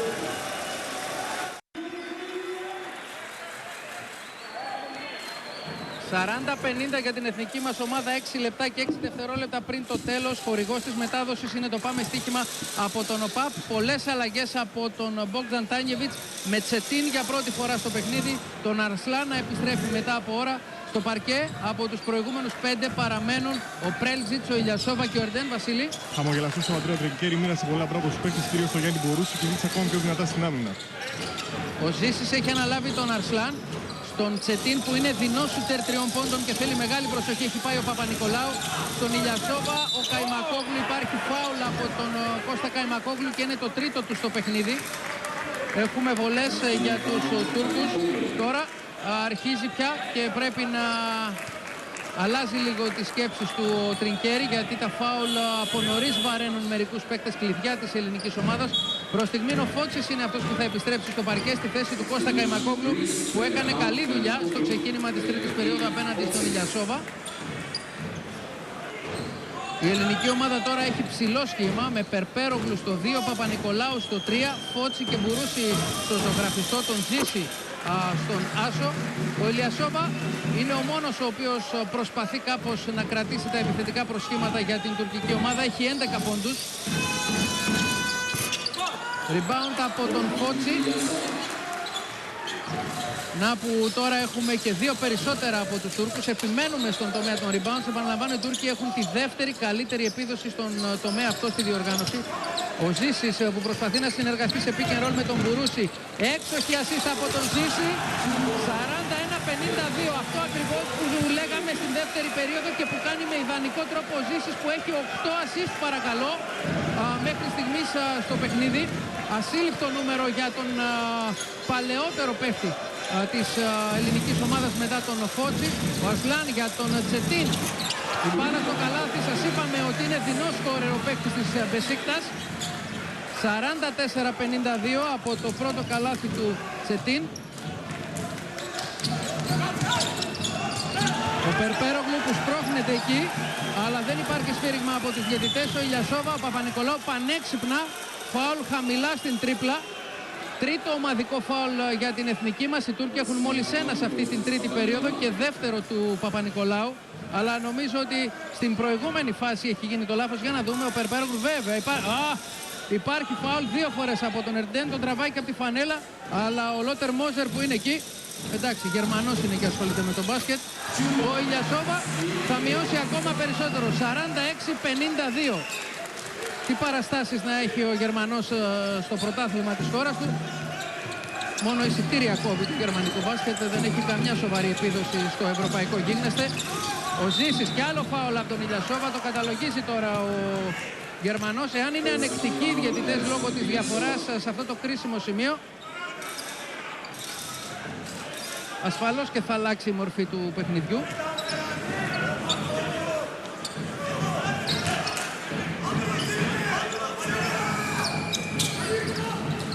40-50 για την εθνική μας ομάδα, 6 λεπτά και 6 δευτερόλεπτα πριν το τέλος. Χορηγός της μετάδοσης είναι το Πάμε Στοίχημα από τον ΟΠΑΠ. Πολλές αλλαγές από τον Μπόγκταν Τάνιεβιτς με Τσετίν για πρώτη φορά στο παιχνίδι. Τον Αρσλάν να επιστρέφει μετά από ώρα στο παρκέ. Από τους προηγούμενους 5 παραμένουν ο Πρέλτζιτς, ο Ηλιασόβα και ο Ερντέν. Βασίλη. Χαμογελαστός ο Αντρέα Τρικέρη, μοίρασε πολλά μπράβο στους παίκτες, κυρίως στο Γιάννη Μπορούση και δείξει ακόμα πιο δυνατά στην άμυνα. Ο Ζήσης έχει αναλάβει τον Αρσλάν. Στον Τσετίν που είναι δεινός σούτερ 3 πόντων και θέλει μεγάλη προσοχή. Έχει πάει ο Παπα-Νικολάου. Στον Ηλιασόβα ο Καϊμακόγλου, υπάρχει φάουλ από τον Κώστα Καϊμακόγλου και είναι το τρίτο του στο παιχνίδι. Έχουμε βολές για τους Τούρκους. Τώρα αρχίζει πια και πρέπει να αλλάζει λίγο τις σκέψεις του ο Τρινκέρι, γιατί τα φάουλ από νωρίς βαραίνουν μερικούς παίκτες κλειδιά της ελληνικής ομάδας. Προς στιγμήν ο Φώτσης είναι αυτός που θα επιστρέψει στο παρκέ στη θέση του Κώστα Καϊμακόγλου, που έκανε καλή δουλειά στο ξεκίνημα της τρίτης περίοδου απέναντι στον Ηλιασόβα. Η ελληνική ομάδα τώρα έχει ψηλό σχήμα με Περπέρογλου στο 2, Παπα-Νικολάου στο 3, Φώτσι και Μπουρούση στο ζωγραφιστό, τον Ζήση στον άσο. Ο Ηλιασόβα είναι ο μόνος ο οποίος προσπαθεί κάπως να κρατήσει τα επιθετικά προσχήματα για την τουρκική ομάδα. Έχει 11 πόντους. Rebound από τον Φώτσι. Να που τώρα έχουμε και 2 περισσότερα από τους Τούρκους. Επιμένουμε στον τομέα των rebounds. Επαναλαμβάνω, οι Τούρκοι έχουν τη δεύτερη καλύτερη επίδοση στον τομέα αυτό στη διοργάνωση. Ο Ζήσης που προσπαθεί να συνεργαστεί σε pick and roll με τον Μπουρούση. Έξοχη assist από τον Ζήση. 41-52. Αυτό ακριβώς που λέγαμε στην δεύτερη περίοδο και που κάνει με ιδανικό τρόπο ο Ζήσης, που έχει 8 assist παρακαλώ μέχρι στιγμής στο παιχνίδι. Ασύλληπτο νούμερο για τον παλαιότερο παίχτη της ελληνικής ομάδας μετά τον Φώτσι. Ο Ασλάν για τον Τσετίν. Η μπάλα στο καλάθι, σας είπαμε ότι είναι δεινός σκόρερ ο παίκτης της Μπεσίκτας. 44-52 από το πρώτο καλάθι του Τσετίν. Ο Περπέρογλου που σπρώχνεται εκεί, αλλά δεν υπάρχει σφύριγμα από τους διαιτητές. Ο Ηλιασόβα, ο Παπα-Νικολάου πανέξυπνα, φάουλ χαμηλά στην τρίπλα. Τρίτο ομαδικό φάουλ για την εθνική μας. Οι Τούρκοι έχουν μόλις ένα σε αυτή την τρίτη περίοδο και δεύτερο του Παπα-Νικολάου. Αλλά νομίζω ότι στην προηγούμενη φάση έχει γίνει το λάθος. Για να δούμε, ο Περπέρογλου βέβαια υπάρχει φάουλ 2 φορές από τον Ερντέν. Τον τραβάει και από τη φανέλα, αλλά ο Λότερ Μόζερ που είναι εκεί Εντάξει, Γερμανός είναι και ασχολείται με τον μπάσκετ. Ο Ηλιασόβα θα μειώσει ακόμα περισσότερο, 46-52. Τι παραστάσεις να έχει ο Γερμανός στο πρωτάθλημα της χώρας του. Μόνο εισιτήρια κόβει του γερμανικού μπάσκετ, δεν έχει καμιά σοβαρή επίδοση στο ευρωπαϊκό γίγνεσθε. Ο Ζήσης και άλλο φάουλ από τον Ηλιασόβα, το καταλογίζει τώρα ο Γερμανός. Εάν είναι ανεκτικοί οι διαιτητές λόγω της διαφοράς σε αυτό το κρίσιμο σημείο, ασφαλώς και θα αλλάξει η μορφή του παιχνιδιού.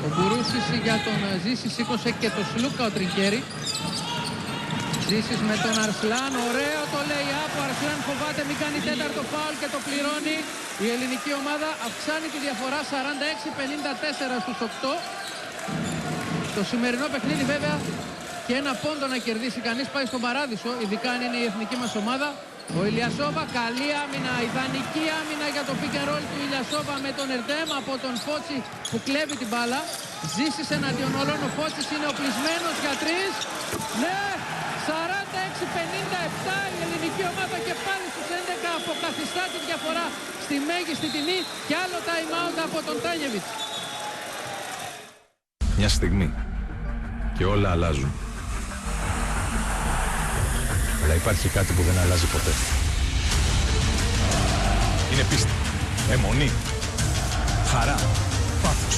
Ο Μπουρούσης για τον Ζήση σήκωσε και το Σλούκα ο Τρινκέρι. Ζήσης με τον Αρσλάν, ωραίο το λέει από Αρσλάν, φοβάται μην κάνει τέταρτο φάουλ και το πληρώνει. Η ελληνική ομάδα αυξάνει τη διαφορά 46-54 στους 8. Το σημερινό παιχνίδι βέβαια και ένα πόντο να κερδίσει κανείς πάει στον παράδεισο, ειδικά αν είναι η εθνική μας ομάδα. Ο Ηλιασόβα, καλή άμυνα, ιδανική άμυνα για το pick and roll του Ηλιασόβα με τον Ερντέμ από τον Φώτσι που κλέβει την μπάλα. Ζήσης εναντίον όλων, ο Φώτσης είναι οπλισμένος για 3. Ναι, 46-57 η ελληνική ομάδα και πάλι στους 11 αποκαθιστά τη διαφορά στη μέγιστη τιμή και άλλο time out από τον Τάνιεβιτς. Μια στιγμή και όλα αλλάζουν. Αλλά υπάρχει κάτι που δεν αλλάζει ποτέ. Είναι πίστη, αιμονή, χαρά, πάθος.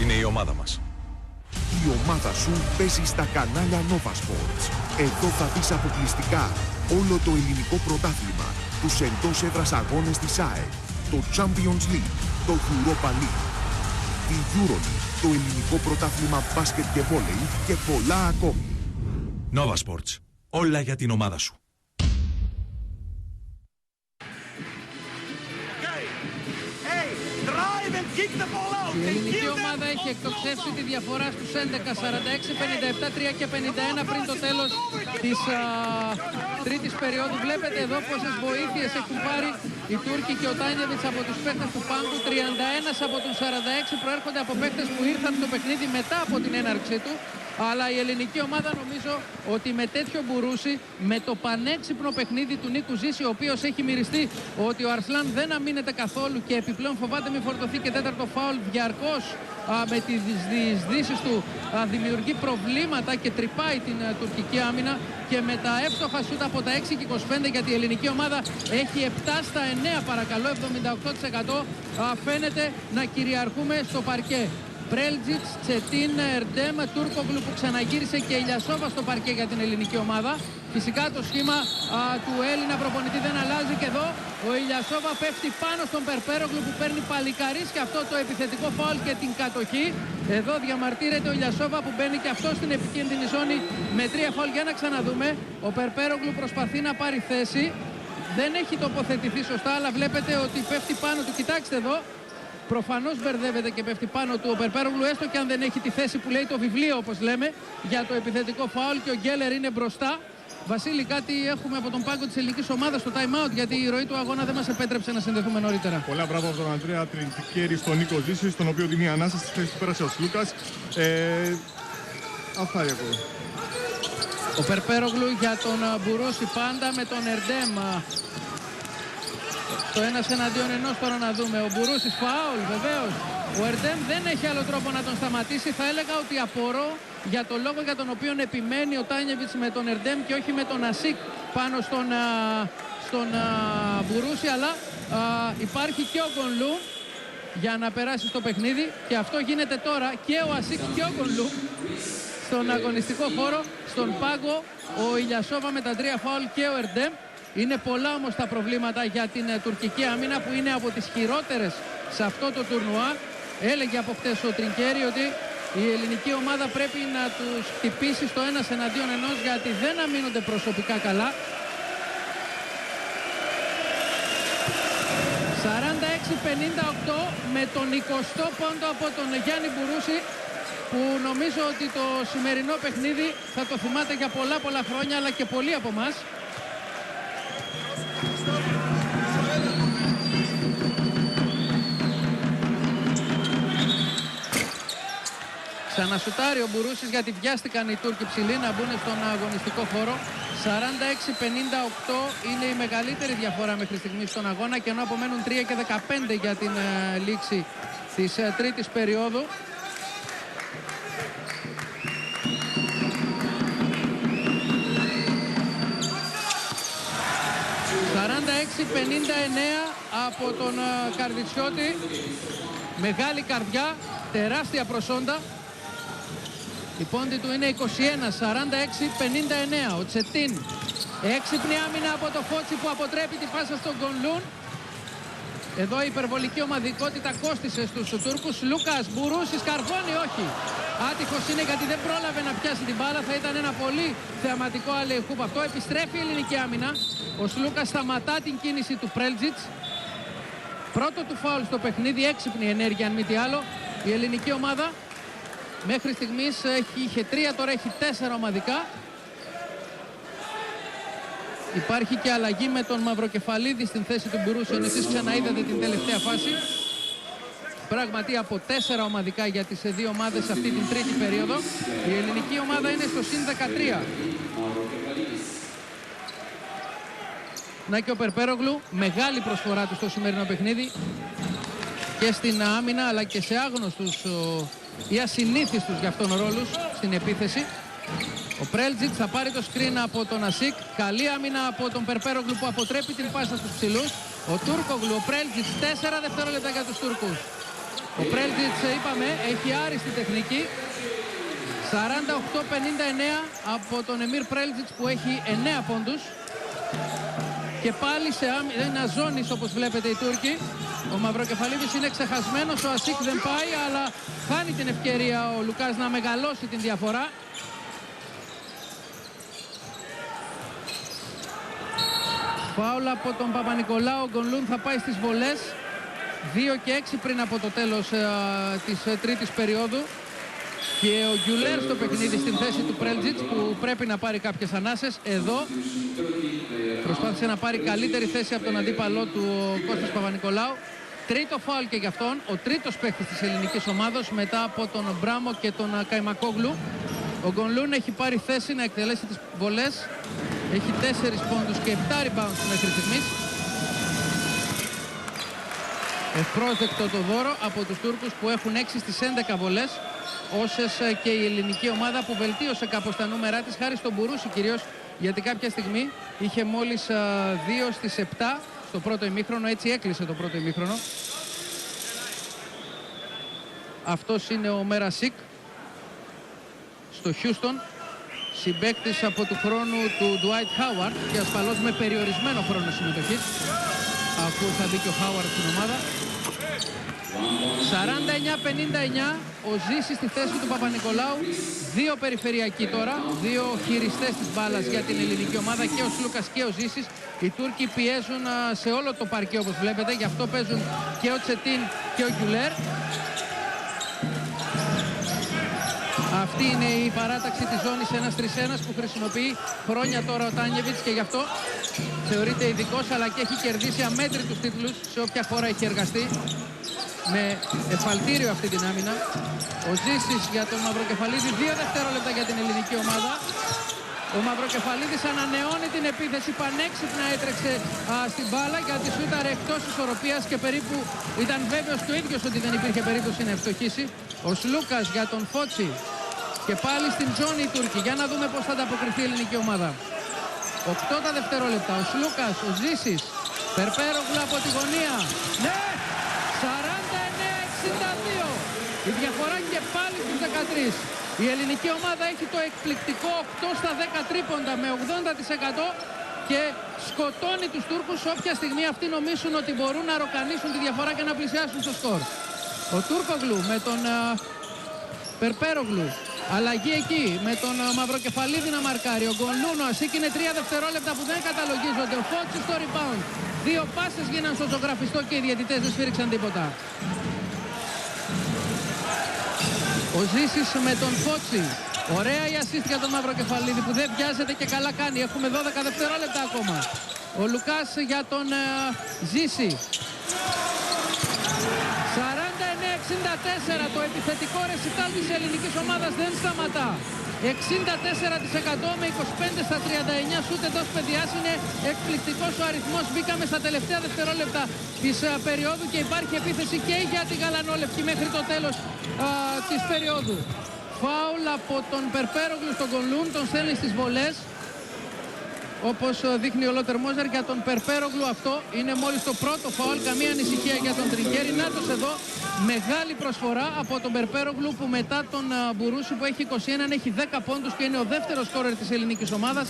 Είναι η ομάδα μας. Η ομάδα σου παίζει στα κανάλια Nova Sports. Εδώ θα δεις αποκλειστικά όλο το ελληνικό πρωτάθλημα, τους εντός έδρας αγώνες της ΑΕΚ, το Champions League, το Europa League, τη EuroLeague, το ελληνικό πρωτάθλημα μπάσκετ και βόλεϊ και πολλά ακόμη. Nova Sports. Όλα για την ομάδα σου. Η ελληνική ομάδα έχει εκτοξεύσει τη διαφορά στους 11, 46, 57, 3 και 51 πριν το τέλος της τρίτης περίοδου. Βλέπετε εδώ πόσες βοήθειες έχουν πάρει οι Τούρκοι και ο Τάνιεβιτς από τους παίκτες του πάγκου. 31 από τους 46 προέρχονται από παίκτες που ήρθαν στο παιχνίδι μετά από την έναρξή του. Αλλά η ελληνική ομάδα νομίζω ότι με τέτοιο Μπουρούση, με το πανέξυπνο παιχνίδι του Νίκου Ζήση, ο οποίος έχει μυριστεί ότι ο Αρσλάν δεν αμήνεται καθόλου και επιπλέον φοβάται μην φορτωθεί και τέταρτο φάουλ διαρκώς με τις διεισδύσεις του δημιουργεί προβλήματα και τρυπάει την τουρκική άμυνα και με τα εύστοχα σούτ από τα 6 και 25 γιατί η ελληνική ομάδα έχει 7 στα 9 παρακαλώ, 78% φαίνεται να κυριαρχούμε στο παρκέ. Πρέλτζιτς, Τσετίν, Ερντέμ, Τούρκογλου που ξαναγύρισε και Ηλιασόβα στο παρκέ για την ελληνική ομάδα. Φυσικά το σχήμα του Έλληνα προπονητή δεν αλλάζει και εδώ ο Ηλιασόβα πέφτει πάνω στον Περπέρογλου που παίρνει παλικαρίς και αυτό το επιθετικό φάουλ και την κατοχή. Εδώ διαμαρτύρεται ο Ηλιασόβα που μπαίνει και αυτό στην επικίνδυνη ζώνη με 3 φάουλ. Για να ξαναδούμε, ο Περπέρογλου προσπαθεί να πάρει θέση, δεν έχει τοποθετηθεί σωστά αλλά βλέπετε ότι πέφτει πάνω του. Κοιτάξτε εδώ. Προφανώς μπερδεύεται και πέφτει πάνω του ο Περπέρογλου, έστω και αν δεν έχει τη θέση που λέει το βιβλίο, όπως λέμε, για το επιθετικό φάουλ και ο Γκέλερ είναι μπροστά. Βασίλη, κάτι έχουμε από τον πάγκο της ελληνικής ομάδας στο time out, γιατί η ροή του αγώνα δεν μας επέτρεψε να συνδεθούμε νωρίτερα. Πολλά μπράβο από τον Ανδρέα Τρινκέρι στον Νίκο Ζήση, στον οποίο δίνει ανάσταση στη θέση που πέρασε ο Σλούκας. Αυτά για ακόμα. Ο Περπέρογλου για τον Μπουρούση πάντα με τον Ερντέμ. Το ένας εναντίον ενός τώρα να δούμε. Ο Μπουρούσης φάουλ βεβαίως. Ο Ερντέμ δεν έχει άλλο τρόπο να τον σταματήσει. Θα έλεγα ότι απορώ για το λόγο για τον οποίο επιμένει ο Τάνιεβιτς με τον Ερντέμ και όχι με τον Ασίκ πάνω στον Μπουρούση. Αλλά υπάρχει και ο Γκονλού για να περάσει στο παιχνίδι. Και αυτό γίνεται τώρα και ο Ασίκ και ο Γκονλού στον αγωνιστικό χώρο. Στον πάγκο ο Ηλιασόβα με τα 3 φάουλ και ο Ερντέμ. Είναι πολλά όμως τα προβλήματα για την τουρκική άμυνα που είναι από τις χειρότερες σε αυτό το τουρνουά. Έλεγε από χτες ο Τρινκέρι ότι η ελληνική ομάδα πρέπει να τους χτυπήσει στο ένας εναντίον ενός γιατί δεν αμήνονται προσωπικά καλά. 46-58 με τον 20ο πόντο από τον Γιάννη Μπουρούση που νομίζω ότι το σημερινό παιχνίδι θα το θυμάται για πολλά χρόνια αλλά και πολλοί από εμάς. Ξανασουτάρει ο Μπουρούσης γιατί βιάστηκαν οι Τούρκοι ψηλοί να μπουν στον αγωνιστικό χώρο. 46-58 είναι η μεγαλύτερη διαφορά μέχρι στιγμής στον αγώνα και ενώ απομένουν 3 και 15 για την λήξη της τρίτης περίοδου. Από τον Καρδιτσιώτη, μεγάλη καρδιά, τεράστια προσόντα. Η πόντη του είναι 21, 46-59. Ο Τσετίν, έξυπνη άμυνα από το Φότσι που αποτρέπει τη πάσα στον Γκονλούν. Εδώ η υπερβολική ομαδικότητα κόστισε στους Τούρκους. Λούκας, Μπουρούσης, καρφώνει, όχι. Άτυχος είναι γιατί δεν πρόλαβε να πιάσει την μπάλα. Θα ήταν ένα πολύ θεαματικό αλεϊχούπ αυτό. Επιστρέφει η ελληνική άμυνα. Ο Σλούκας σταματά την κίνηση του Πρέλτζιτς. Πρώτο του φάουλ στο παιχνίδι, έξυπνη ενέργεια αν μη τι άλλο. Η ελληνική ομάδα μέχρι στιγμής είχε 3, τώρα έχει 4 ομαδικά. Υπάρχει και αλλαγή με τον Μαυροκεφαλίδη στην θέση του Μπουρούσιον. Εσείς ξαναείδατε την τελευταία φάση. Πράγματι από 4 ομαδικά για τις δύο ομάδες αυτή την τρίτη περίοδο. Η ελληνική ομάδα είναι στο συν 13. Να και ο Περπέρογλου, μεγάλη προσφορά του στο σημερινό παιχνίδι και στην άμυνα αλλά και σε άγνωστους ή ασυνήθιστους για αυτόν ρόλους στην επίθεση. Ο Πρέλτζιτς θα πάρει το screen από τον Ασίκ. Καλή άμυνα από τον Περπέρογλου που αποτρέπει την πάσα στους ψηλούς. Ο Τούρκογλου, ο Πρέλτζιτς, 4 δευτερόλεπτα για τους Τούρκους. Ο Πρέλτζιτς, είπαμε, έχει άριστη τεχνική. 48-59 από τον Εμίρ Πρέλτζιτς που έχει 9 πόντους. Και πάλι σε άμυνα ζώνης όπως βλέπετε οι Τούρκοι. Ο Μαυροκεφαλίδης είναι ξεχασμένος, ο Ασίκ δεν πάει, αλλά χάνει την ευκαιρία ο Λουκάς να μεγαλώσει την διαφορά. Φάουλ από τον Παπα-Νικολάου, ο Γκονλούν θα πάει στις βολές. 2 και 6 πριν από το τέλος της τρίτης περίοδου. Και ο Γκιουλέρ στο παιχνίδι στην θέση του Πρέλτζιτς που πρέπει να πάρει κάποιες ανάσες. Εδώ προσπάθησε να πάρει καλύτερη θέση από τον αντίπαλό του ο Κώστας Παπα-Νικολάου. Τρίτο φάουλ και για αυτόν, ο τρίτος παίκτης της ελληνικής ομάδος μετά από τον Μπράμο και τον Καϊμακόγλου. Ο Γκονλούν έχει πάρει θέση να εκτελέσει τις βολές. Έχει 4 πόντους και 7 rebounds μέχρι στιγμής. Ευπρόσδεκτο το δώρο από τους Τούρκους που έχουν 6 στις 11 βολές. Όσες και η ελληνική ομάδα που βελτίωσε κάπως τα νούμερά της χάρη στον Μπουρούση κυρίως, γιατί κάποια στιγμή είχε μόλις 2 στις 7 στο πρώτο ημίχρονο, έτσι έκλεισε το πρώτο ημίχρονο. Αυτός είναι ο Μέρασικ στο Χιούστον, συμπαίκτης από του χρόνου του Ντουάιτ Χάουαρντ και ασφαλώς με περιορισμένο χρόνο συμμετοχής αφού θα μπει και ο Χάουαρντ στην ομάδα. 49-59, ο Ζήσης στη θέση του Παπα-Νικολάου. 2 περιφερειακοί τώρα, 2 χειριστές της μπάλας για την ελληνική ομάδα, και ο Σλούκας και ο Ζήσης. Οι Τούρκοι πιέζουν σε όλο το παρκέ όπως βλέπετε, γι' αυτό παίζουν και ο Τσετίν και ο Γκιουλέρ. Αυτή είναι η παράταξη της ζώνης 1-3-1 που χρησιμοποιεί χρόνια τώρα ο Τάνιεβιτς και γι' αυτό θεωρείται ειδικός, αλλά και έχει κερδίσει αμέτρητους τίτλους σε όποια χώρα έχει εργαστεί. Με εφαλτήριο αυτή την άμυνα. Ο Ζήσης για τον Μαυροκεφαλίδη, 2 δευτερόλεπτα για την ελληνική ομάδα. Ο Μαυροκεφαλίδης ανανεώνει την επίθεση, πανέξυπνα έτρεξε στην μπάλα γιατί σούταρε εκτός ισορροπίας και περίπου ήταν βέβαιος και ο ίδιος ότι δεν υπήρχε περίπτωση να ευστοχίσει. Ο Σλούκας για τον Φότσι και πάλι στην ζώνη οι Τούρκοι. Για να δούμε πώς θα ανταποκριθεί η ελληνική ομάδα. 8 τα δευτερόλεπτα. Ο Σλούκας, ο Ζήσης, Περπέρογλου από τη γωνία. Ναι! 49-62. Η διαφορά και πάλι στους 13. Η ελληνική ομάδα έχει το εκπληκτικό 8 στα 10 τρίποντα με 80% και σκοτώνει τους Τούρκους όποια στιγμή αυτοί νομίζουν ότι μπορούν να ροκανίσουν τη διαφορά και να πλησιάσουν στο σκορ. Ο Τούρκογλου με τον Περπέρογλου. Αλλαγή εκεί με τον Μαυροκεφαλίδη να μαρκάρει. Ο Γκονλούν, ο Ασίκ είναι 3 δευτερόλεπτα που δεν καταλογίζονται. Ο Φότσις στο rebound. 2 πάσες γίναν στο ζωγραφιστό και οι διαιτητές δεν σφύριξαν τίποτα. Ο Ζήσης με τον Φότσι. Ωραία η assist για τον Μαυροκεφαλίδη που δεν βιάζεται και καλά κάνει. Έχουμε 12 δευτερόλεπτα ακόμα. Ο Λουκάς για τον Ζήση. 49-64. το επιθετικό ρεσιτάλ της ελληνικής ομάδας δεν σταματά. 64% με 25 στα 39 σούτ εντός παιδιάς, είναι εκπληκτικός ο αριθμός. Μπήκαμε στα τελευταία δευτερόλεπτα της περίοδου και υπάρχει επίθεση και για τη γαλανόλευκη μέχρι το τέλος της περίοδου. Φάουλ από τον Περπέρογλου στον Γκονλούν, τον στέλνει στις βολές. Όπως δείχνει ο Λότερ Μόζερ για τον Περπέρογλου, αυτό είναι μόλις το πρώτο φάουλ, καμία ανησυχία για τον Τριγκέρι. Νάτος εδώ, μεγάλη προσφορά από τον Περπέρογλου που μετά τον Μπουρούση που έχει 21 έχει 10 πόντους και είναι ο δεύτερος σκόρερ της ελληνικής ομάδας.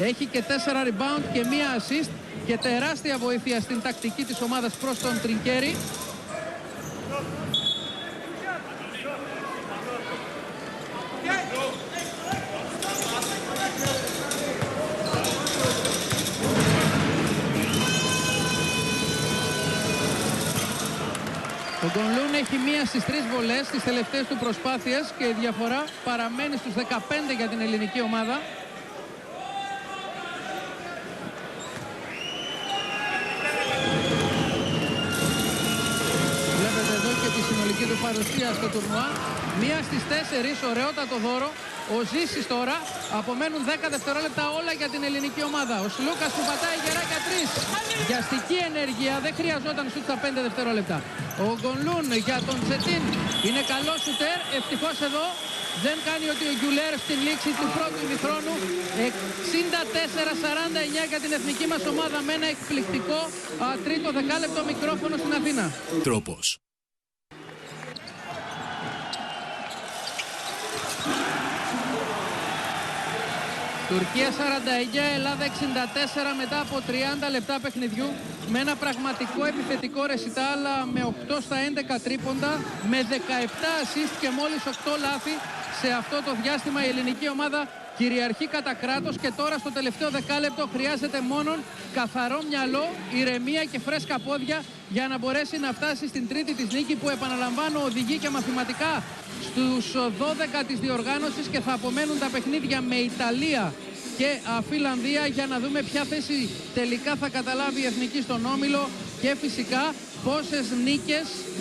Έχει και 4 rebound και 1 assist και τεράστια βοήθεια στην τακτική της ομάδας προς τον Τριγκέρι. Ο Γκονλούν έχει 1 στις 3 βολές στις τελευταίες του προσπάθειες και η διαφορά παραμένει στους 15 για την ελληνική ομάδα. Βλέπετε εδώ και τη συνολική του παρουσία στο τουρνουά. 1 στις 4, ωραιότατο δώρο. Ο Ζήσης τώρα, απομένουν 10 δευτερόλεπτα όλα για την ελληνική ομάδα. Ο Σλούκας που πατάει γεράκια 3. Βιαστική ενέργεια, δεν χρειαζόταν σουτ στα 5 δευτερόλεπτα. Ο Γκονλούν για τον Τσετίν είναι καλό σουτέρ. Ευτυχώς εδώ δεν κάνει ότι ο Γκιουλέρ στην λήξη του πρώτου ημιχρόνου. 64-49 για την εθνική μας ομάδα με ένα εκπληκτικό τρίτο δεκάλεπτο μικρόφωνο στην Αθήνα. Τρόπος. Τουρκία 49, Ελλάδα 64 μετά από 30 λεπτά παιχνιδιού με ένα πραγματικό επιθετικό ρεσιτάλ με 8 στα 11 τρίποντα, με 17 assist και μόλις 8 λάθη. Σε αυτό το διάστημα η ελληνική ομάδα κυριαρχεί κατά κράτος και τώρα στο τελευταίο δεκάλεπτο χρειάζεται μόνο καθαρό μυαλό, ηρεμία και φρέσκα πόδια για να μπορέσει να φτάσει στην τρίτη της νίκη που, επαναλαμβάνω, οδηγεί και μαθηματικά στους 12 της διοργάνωσης και θα απομένουν τα παιχνίδια με Ιταλία και Φιλανδία για να δούμε ποια θέση τελικά θα καταλάβει η εθνική στον όμιλο και φυσικά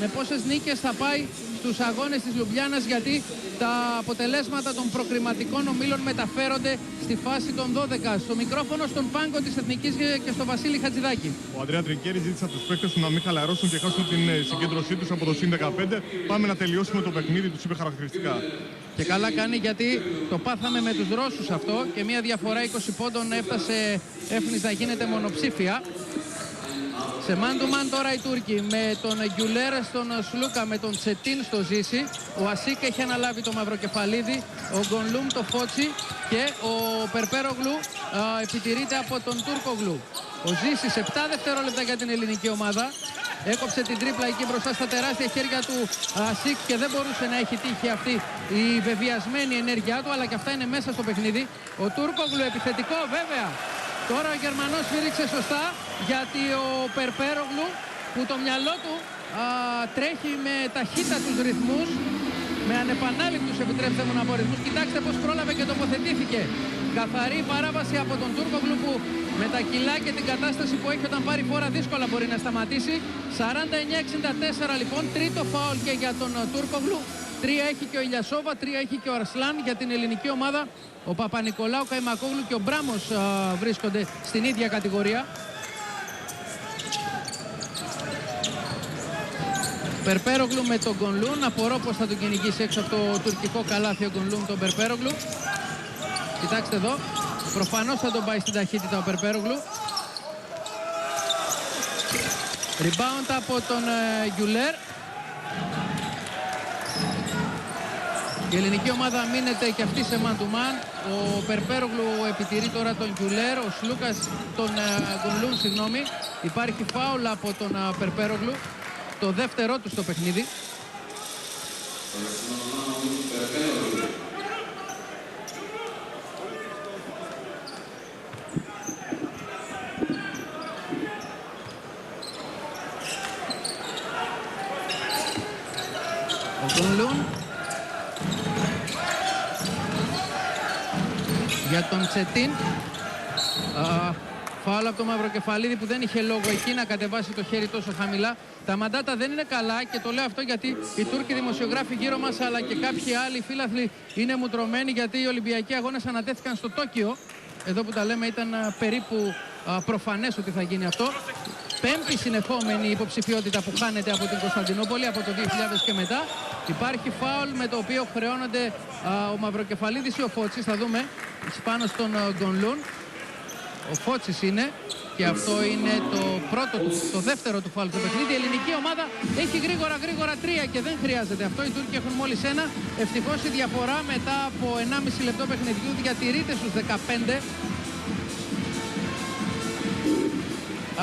με πόσες νίκες θα πάει στους αγώνες της Λουμπλιάνας, γιατί τα αποτελέσματα των προκριματικών ομίλων μεταφέρονται στη φάση των 12. Στο μικρόφωνο στον πάγκο της Εθνικής και στο Βασίλη Χατζηδάκη. Ο Ανδρέα Τριγκέρι ζήτησε από τους παίκτες του να μην χαλαρώσουν και χάσουν την συγκέντρωσή τους από το συν 15. Πάμε να τελειώσουμε το παιχνίδι, τους είπε χαρακτηριστικά. Και καλά κάνει, γιατί το πάθαμε με τους Ρώσους αυτό και μια διαφορά 20 πόντων έφνης να γίνεται μονοψήφια. Σε man to man τώρα οι Τούρκοι με τον Γκιουλέρ στον Σλούκα, με τον Τσετίν στο Ζήση. Ο Ασίκ έχει αναλάβει το Μαυροκεφαλίδη, ο Γκονλούμ το Φότσι και ο Περπέρογλου επιτηρείται από τον Τούρκογλου. Ο Ζήσης 7 δευτερόλεπτα για την ελληνική ομάδα. Έκοψε την τρίπλα εκεί μπροστά στα τεράστια χέρια του Ασίκ και δεν μπορούσε να έχει τύχει αυτή η βεβαιασμένη ενέργειά του, αλλά και αυτά είναι μέσα στο παιχνίδι. Ο Τούρκογλου επιθετικό βέβαια. Τώρα ο Γερμανός σφύριξε σωστά, γιατί ο Περπέρογλου που το μυαλό του τρέχει με ταχύτατους ρυθμούς, με ανεπανάληπτους, επιτρέψτε μου να πω, ρυθμούς. Κοιτάξτε πως πρόλαβε και τοποθετήθηκε. Καθαρή παράβαση από τον Τούρκογλου που με τα κιλά και την κατάσταση που έχει όταν πάρει φόρα δύσκολα μπορεί να σταματήσει. 49-64 λοιπόν, τρίτο φάουλ και για τον Τούρκογλου. 3 έχει και ο Ηλιασόβα, 3 έχει και ο Αρσλάν για την ελληνική ομάδα. Ο Παπα-Νικολάου, ο Καϊμακόγλου και ο Μπράμος βρίσκονται στην ίδια κατηγορία. Περπέρογλου με τον Γκονλούν. Απορώ πως θα τον κυνηγήσει έξω από το τουρκικό καλάθι ο Γκονλούν τον Περπέρογλου. Κοιτάξτε εδώ. Προφανώς θα τον πάει στην ταχύτητα ο Περπέρογλου. Rebound από τον Γκιουλέρ. Η ελληνική ομάδα μείνεται και αυτή σε man to man. Ο Περπέρογλου επιτηρεί τώρα τον Γκιουλέρ, ο Σλούκας τον Γκονλούν, συγγνώμη. Υπάρχει φάουλ από τον Περπέρογλου, το δεύτερο του στο παιχνίδι. Ο Γκονλούν για τον Τσετίν. Φάουλ από το Μαυροκεφαλίδη που δεν είχε λόγο εκεί να κατεβάσει το χέρι τόσο χαμηλά. Τα μαντάτα δεν είναι καλά και το λέω αυτό γιατί οι Τούρκοι δημοσιογράφοι γύρω μας αλλά και κάποιοι άλλοι φίλαθλοι είναι μουτρωμένοι γιατί οι Ολυμπιακοί αγώνες ανατέθηκαν στο Τόκιο. Εδώ που τα λέμε ήταν περίπου προφανές ότι θα γίνει αυτό. Πέμπτη συνεχόμενη υποψηφιότητα που χάνεται από την Κωνσταντινούπολη από το 2000 και μετά. Υπάρχει φάουλ με το οποίο χρεώνονται ο Μαυροκεφαλίδης ή ο Φώτσης. Θα δούμε πάνω στον Γκονλούν. Ο Φώτσης είναι και αυτό είναι το δεύτερο του φάουλ στο παιχνίδι. Η ελληνική ομάδα έχει γρήγορα 3 και δεν χρειάζεται αυτό. Οι Τούρκοι έχουν μόλις ένα. Ευτυχώς η διαφορά μετά από 1,5 λεπτό παιχνιδιού διατηρείται στους 15.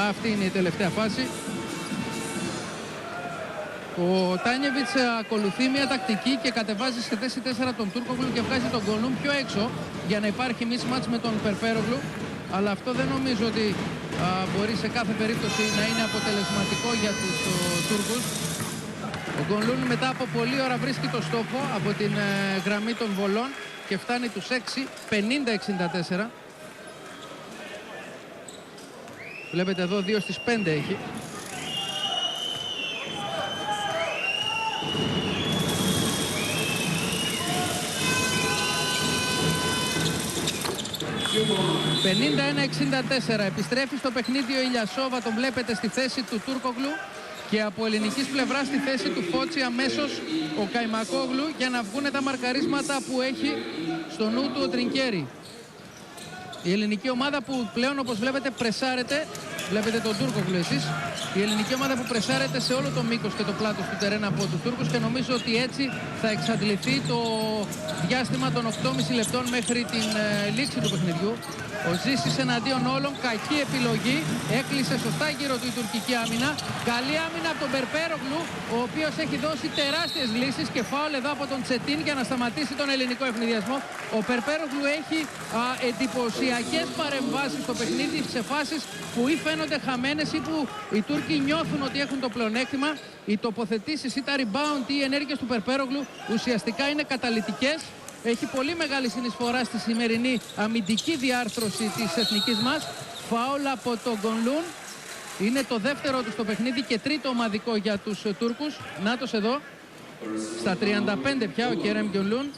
Αυτή είναι η τελευταία φάση. Ο Τάνιεβιτς ακολουθεί μια τακτική και κατεβάζει σε θέση 4 τον Τούρκογλου και βγάζει τον Γκονλούν πιο έξω για να υπάρχει mismatch με τον Περπέρογλου. Αλλά αυτό δεν νομίζω ότι μπορεί σε κάθε περίπτωση να είναι αποτελεσματικό για τους Τούρκους. Ο Γκονλούν μετά από πολλή ώρα βρίσκει το στόχο από την γραμμή των βολών και φτάνει τους 6, 50-64. Βλέπετε εδώ 2 στις 5 έχει. «51-64». Επιστρέφει στο παιχνίδι ο Ηλιασόβα, τον βλέπετε στη θέση του Τούρκογλου και από ελληνικής πλευράς στη θέση του Φώτση αμέσως ο Καϊμακόγλου για να βγουν τα μαρκαρίσματα που έχει στο νου του ο Τρινκέρι. Η ελληνική ομάδα που πλέον όπως βλέπετε πρεσάρεται, βλέπετε τον Τούρκογλου εσείς, η ελληνική ομάδα που πρεσάρεται σε όλο το μήκος και το πλάτος του τερένα από τους Τούρκους και νομίζω ότι έτσι θα εξαντληθεί το διάστημα των 8,5 λεπτών μέχρι την λήξη του παιχνιδιού. Ο Ζήσης εναντίον όλων, κακή επιλογή, έκλεισε σωστά γύρω του η τουρκική άμυνα. Καλή άμυνα από τον Περπέρογλου, ο οποίος έχει δώσει τεράστιες λύσεις και φάουλ εδώ από τον Τσετίν για να σταματήσει τον ελληνικό ευνηδιασμό. Ο Περπέρογλου έχει εντυπωσιακές παρεμβάσεις στο παιχνίδι σε φάσεις που ή φαίνονται χαμένες ή που οι Τούρκοι νιώθουν ότι έχουν το πλεονέκτημα. Οι τοποθετήσεις ή τα rebound ή οι ενέργειες του Περπέρογλου ουσιαστικά είναι καταλυτικές. Έχει πολύ μεγάλη συνεισφορά στη σημερινή αμυντική διάρθρωση της εθνικής μας. Φάουλ από τον Γκονλούν. Είναι το δεύτερο του στο παιχνίδι και τρίτο ομαδικό για τους Τούρκους. Νάτος εδώ. Στα 35 πια ο Κέρεμ Γκονλούν.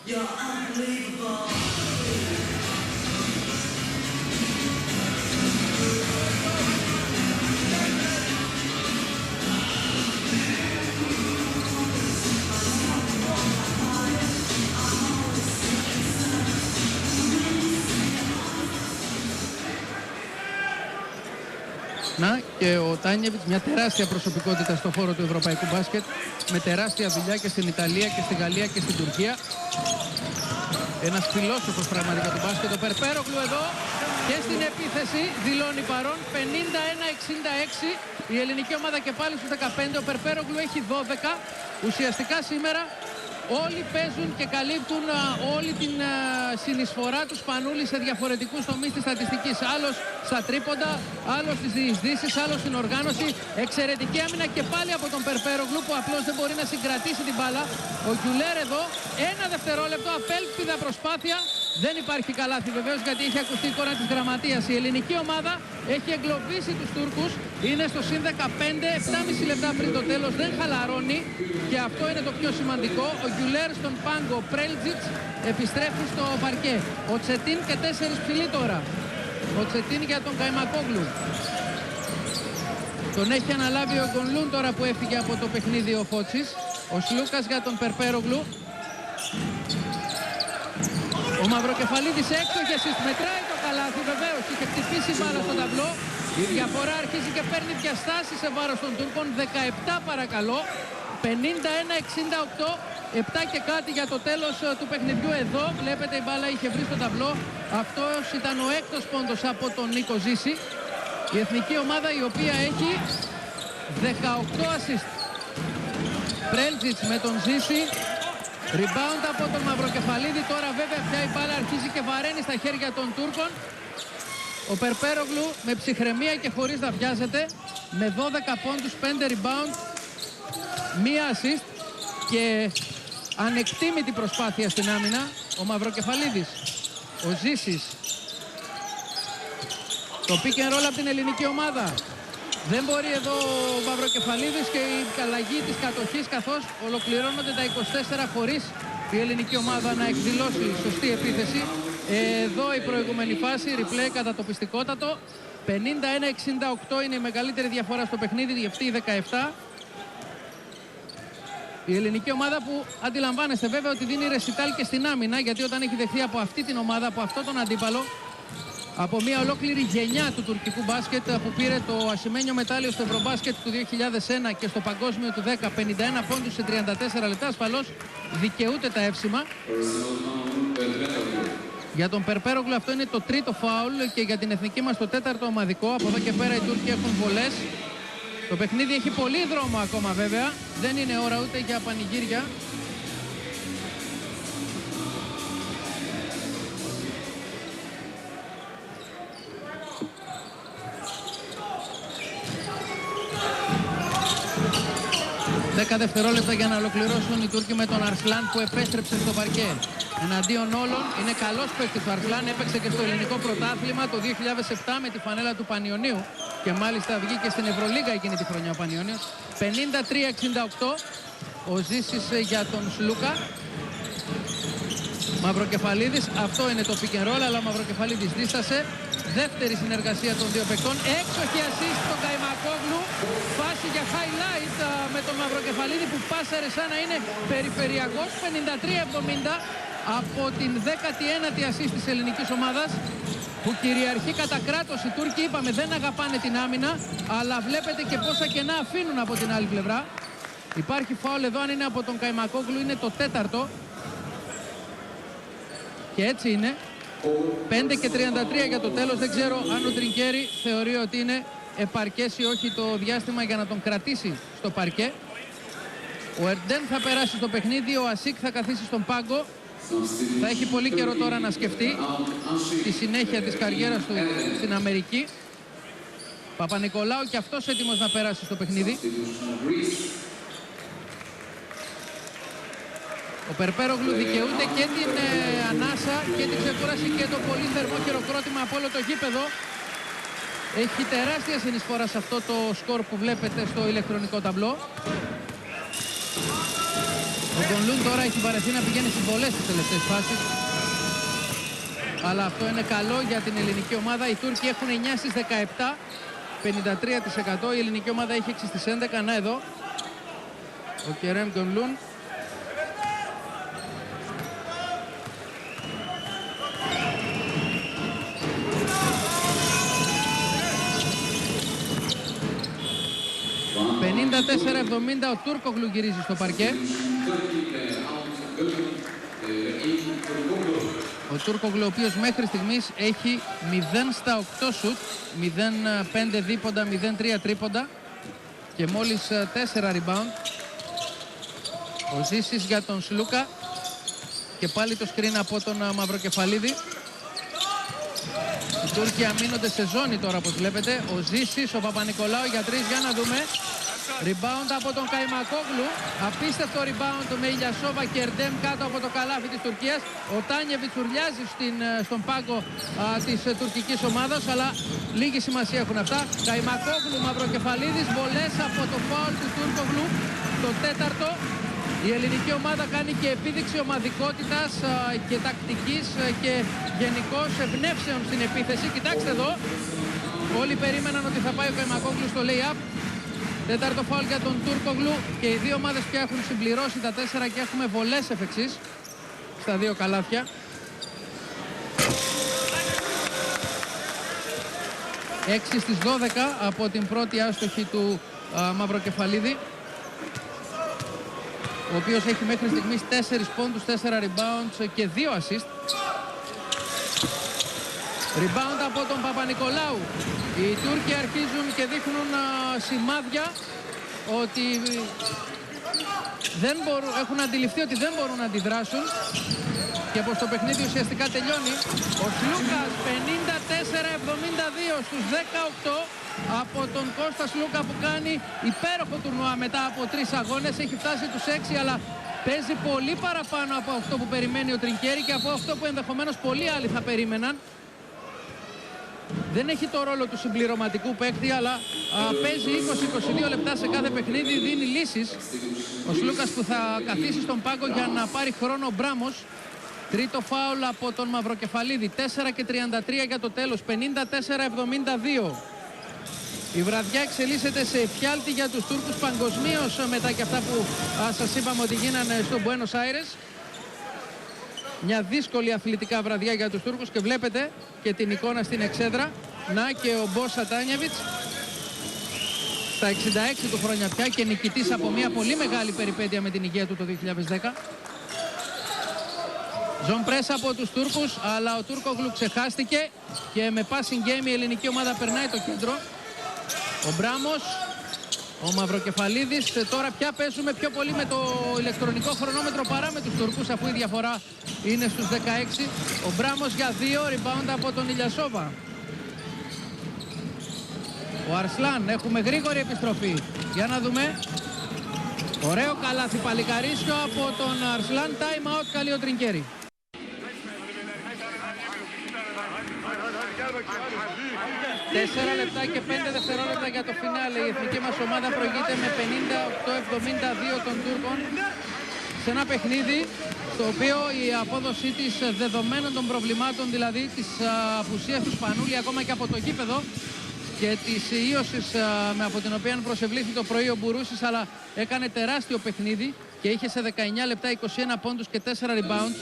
Να, και ο Τάνιεβιτς, μια τεράστια προσωπικότητα στο χώρο του ευρωπαϊκού μπάσκετ, με τεράστια δουλειά και στην Ιταλία και στην Γαλλία και στην Τουρκία. Ένας φιλόσοφος πραγματικά του μπάσκετ. Ο Περπέρογλου εδώ και στην επίθεση δηλώνει παρόν. 51-66 η ελληνική ομάδα και πάλι στους 15. Ο Περπέρογλου έχει 12. Ουσιαστικά σήμερα όλοι παίζουν και καλύπτουν όλη την συνεισφορά του Σπανούλη σε διαφορετικούς τομείς της στατιστικής. Άλλος στα τρίποντα, άλλος στις διεισδύσεις, άλλος στην οργάνωση. Εξαιρετική άμυνα και πάλι από τον Περπέρογλου που απλώς δεν μπορεί να συγκρατήσει την μπάλα. Ο Γκιουλέρ εδώ, 1 δευτερόλεπτο, απέλπιδα προσπάθεια. Δεν υπάρχει καλάθι βεβαίως γιατί έχει ακουστεί η εικόνα της γραμματείας. Η ελληνική ομάδα έχει εγκλωβίσει τους Τούρκους. Είναι στο συν 15, 7,5 λεπτά πριν το τέλος. Δεν χαλαρώνει και αυτό είναι το πιο σημαντικό. Ο Γκιουλέρ στον πάγκο, Πρέλτζιτς επιστρέφει στο παρκέ. Ο Τσετίν και 4 ψηλοί τώρα. Ο Τσετίν για τον Καϊμακόγλου. Τον έχει αναλάβει ο Γκονλούν τώρα που έφυγε από το παιχνίδι ο Φώτσης. Ο Σλούκας για τον Περπέρογλου. Ο Μαυροκεφαλίδης έξοχες, μετράει το καλάθι βεβαίως. Είχε χτυπήσει μπάλα στο ταμπλό. Η διαφορά αρχίζει και παίρνει διαστάσεις σε βάρος των Τούρκων. 17 παρακαλώ. 51-68. 7 και κάτι για το τέλος του παιχνιδιού. Εδώ βλέπετε η μπάλα είχε βρει στο ταμπλό. Αυτός ήταν ο έκτος πόντος από τον Νίκο Ζήση. Η εθνική ομάδα η οποία έχει 18 assist. Πρέλτζιτς με τον Ζήση. Rebound από τον Μαυροκεφαλίδη. Τώρα βέβαια πια η μπάλα αρχίζει και βαραίνει στα χέρια των Τούρκων. Ο Περπέρογλου με ψυχραιμία και χωρίς να βιάζεται. Με 12 πόντους, 5 rebound, 1 assist και ανεκτήμητη προσπάθεια στην άμυνα. Ο Μαυροκεφαλίδης, ο Ζήσης. Το pick and roll από την ελληνική ομάδα. Δεν μπορεί εδώ ο Μαυροκεφαλίδης και η αλλαγή της κατοχής, καθώς ολοκληρώνονται τα 24 χωρίς η ελληνική ομάδα να εκδηλώσει σωστή επίθεση. Εδώ η προηγούμενη φάση, replay κατατοπιστικότατο. 51-68 είναι η μεγαλύτερη διαφορά στο παιχνίδι, αυτή η 17. Η ελληνική ομάδα που αντιλαμβάνεστε βέβαια ότι δίνει ρεσιτάλ και στην άμυνα, γιατί όταν έχει δεχθεί από αυτή την ομάδα, από αυτόν τον αντίπαλο, από μια ολόκληρη γενιά του τουρκικού μπάσκετ που πήρε το ασημένιο μετάλλιο στο Ευρωμπάσκετ του 2001 και στο παγκόσμιο του 10, 51 πόντους σε 34 λεπτά, ασφαλώς δικαιούται τα εύσημα. Για τον Περπέρογλου αυτό είναι το τρίτο φάουλ και για την εθνική μας το τέταρτο ομαδικό. Από εδώ και πέρα οι Τούρκοι έχουν βολές. Το παιχνίδι έχει πολύ δρόμο ακόμα βέβαια. Δεν είναι ώρα ούτε για πανηγύρια. Δέκα δευτερόλεπτα για να ολοκληρώσουν οι Τούρκοι με τον Αρσλάν που επέστρεψε στο παρκέ. Εναντίον όλων είναι καλός παίκτης ο Αρσλάν, έπαιξε και στο ελληνικό πρωτάθλημα το 2007 με τη φανέλα του Πανιωνίου και μάλιστα βγήκε στην Ευρωλίγα εκείνη τη χρονιά ο Πανιωνίος. 53-68 ο Ζήσης για τον Σλούκα. Μαυροκεφαλίδης, αυτό είναι το pick and roll, αλλά ο Μαυροκεφαλίδης δίστασε. Δεύτερη συνεργασία των δύο παικτών. Έξοχη assist στον Καϊμακόγλου. Φάση για highlight με τον Μαυροκεφαλίδη που πάσαρε σαν να είναι περιφερειακός. 53-70 από την 19η assist της ελληνικής ομάδας, που κυριαρχεί κατά κράτος. Οι Τούρκοι, είπαμε, δεν αγαπάνε την άμυνα, αλλά βλέπετε και πόσα κενά αφήνουν από την άλλη πλευρά. Υπάρχει φάουλ εδώ, αν είναι από τον Καϊμακόγλου είναι το τέταρτο. Και έτσι είναι. 5 και 33 για το τέλος. Δεν ξέρω αν ο Τρινκέρι θεωρεί ότι είναι επαρκές ή όχι το διάστημα για να τον κρατήσει στο παρκέ. Ο Ερντέν θα περάσει στο παιχνίδι, ο Ασίκ θα καθίσει στον πάγκο. Θα έχει πολύ καιρό τώρα να σκεφτεί τη συνέχεια της καριέρας του στην Αμερική. Παπα-Νικολάου και αυτός έτοιμος να περάσει στο παιχνίδι. Ο Περπέρογλου δικαιούται και την ανάσα και την ξεκούραση και το πολύ θερμό χειροκρότημα από όλο το γήπεδο. Έχει τεράστια συνεισφορά σε αυτό το σκορ που βλέπετε στο ηλεκτρονικό ταμπλό. Ο Γκονλούν τώρα έχει βαρεθεί να πηγαίνει στις βολές στις τελευταίες φάσεις. Αλλά αυτό είναι καλό για την ελληνική ομάδα. Οι Τούρκοι έχουν 9 στις 17, 53%. Η ελληνική ομάδα έχει 6 στις 11. Να εδώ ο Κερέμ Γκονλούν. ο Τούρκογλου γυρίζει στο παρκέ. Ο Τούρκογλου, ο οποίος μέχρι στιγμής έχει 0 στα 8 σουτ, 0-5 δίποντα, 0-3 τρίποντα και μόλις 4 rebound. Ο Ζήσης για τον Σλούκα και πάλι το screen από τον Μαυροκεφαλίδη. Οι Τούρκοι αμήνονται σε ζώνη τώρα, όπως βλέπετε. Ο Ζήσης, ο Παπα-Νικολάου για 3, για να δούμε. Rebound από τον Καϊμακόγλου. Απίστευτο rebound με Ηλιασόβα και Ερντέμ κάτω από το καλάθι της Τουρκίας. Ο Τάνιεβιτς ουρλιάζει στον πάγκο της τουρκικής ομάδας, αλλά λίγη σημασία έχουν αυτά. Καϊμακόγλου, Μαυροκεφαλίδης, βολές από το φάουλ του Τούρκογλου. Το τέταρτο. Η ελληνική ομάδα κάνει και επίδειξη ομαδικότητας και τακτικής και γενικώς εμπνεύσεων στην επίθεση. Κοιτάξτε εδώ. Όλοι περίμεναν ότι θα πάει ο Καϊμακόγλου στο lay-up. Τέταρτο φάουλ για τον Τούρκογλου και οι δύο ομάδες πια έχουν συμπληρώσει τα 4 και έχουμε βολές εφ' εξής στα δύο καλάθια. 6 στις 12 από την πρώτη άστοχη του Μαυροκεφαλίδη, ο οποίος έχει μέχρι στιγμής 4 πόντους, 4 rebounds και 2 assist. Rebound από τον Παπα-Νικολάου. Οι Τούρκοι αρχίζουν και δείχνουν σημάδια ότι έχουν αντιληφθεί ότι δεν μπορούν να αντιδράσουν και πως το παιχνίδι ουσιαστικά τελειώνει. Ο Σλούκας 54-72 στους 18 από τον Κώστα Σλούκα, που κάνει υπέροχο τουρνουά μετά από 3 αγώνες. Έχει φτάσει τους 6, αλλά παίζει πολύ παραπάνω από αυτό που περιμένει ο Τρινκέρι και από αυτό που ενδεχομένως πολλοί άλλοι θα περίμεναν. δεν έχει το ρόλο του συμπληρωματικού παίκτη, αλλά παίζει 20-22 λεπτά σε κάθε παιχνίδι, δίνει λύσεις. Ο Σλούκας που θα καθίσει στον πάγκο για να πάρει χρόνο ο Μπράμος. Τρίτο φάουλ από τον Μαυροκεφαλίδη, 4:33 για το τέλος, 54-72. Η βραδιά εξελίσσεται σε εφιάλτη για τους Τούρκους παγκοσμίως μετά και αυτά που σας είπαμε ότι γίνανε στο Μπουένος Άιρες. Μια δύσκολη αθλητικά βραδιά για τους Τούρκους και βλέπετε και την εικόνα στην εξέδρα. Να και ο Μπόσα Τάνιεβιτς στα 66 του χρόνια πια και νικητής από μια πολύ μεγάλη περιπέτεια με την υγεία του το 2010. Ζον πρέσα από τους Τούρκους, αλλά ο Τούρκογλου ξεχάστηκε και με passing game η ελληνική ομάδα περνάει το κέντρο. Ο Μπράμος, ο Μαυροκεφαλίδης, τώρα πια παίζουμε πιο πολύ με το ηλεκτρονικό χρονόμετρο παρά με τους Τούρκους, αφού η διαφορά είναι στους 16. Ο Μπράμος για 2, rebound από τον Ηλιασόβα. Ο Αρσλάν, έχουμε γρήγορη επιστροφή. Για να δούμε. Ωραίο καλάθι παλικαρίσιο από τον Αρσλάν, time out, καλή ο Τρινκέρι. 4 λεπτά και 5 δευτερόλεπτα για το φινάλε. Η εθνική μας ομάδα προηγείται με 58-72 των Τούρκων σε ένα παιχνίδι στο οποίο η απόδοσή της δεδομένων των προβλημάτων, δηλαδή της απουσίας του Σπανούλη ακόμα και από το γήπεδο και της ίωσης από την οποία προσευλήθη το πρωί ο Μπουρούσης, αλλά έκανε τεράστιο παιχνίδι και είχε σε 19 λεπτά 21 πόντους και 4 rebounds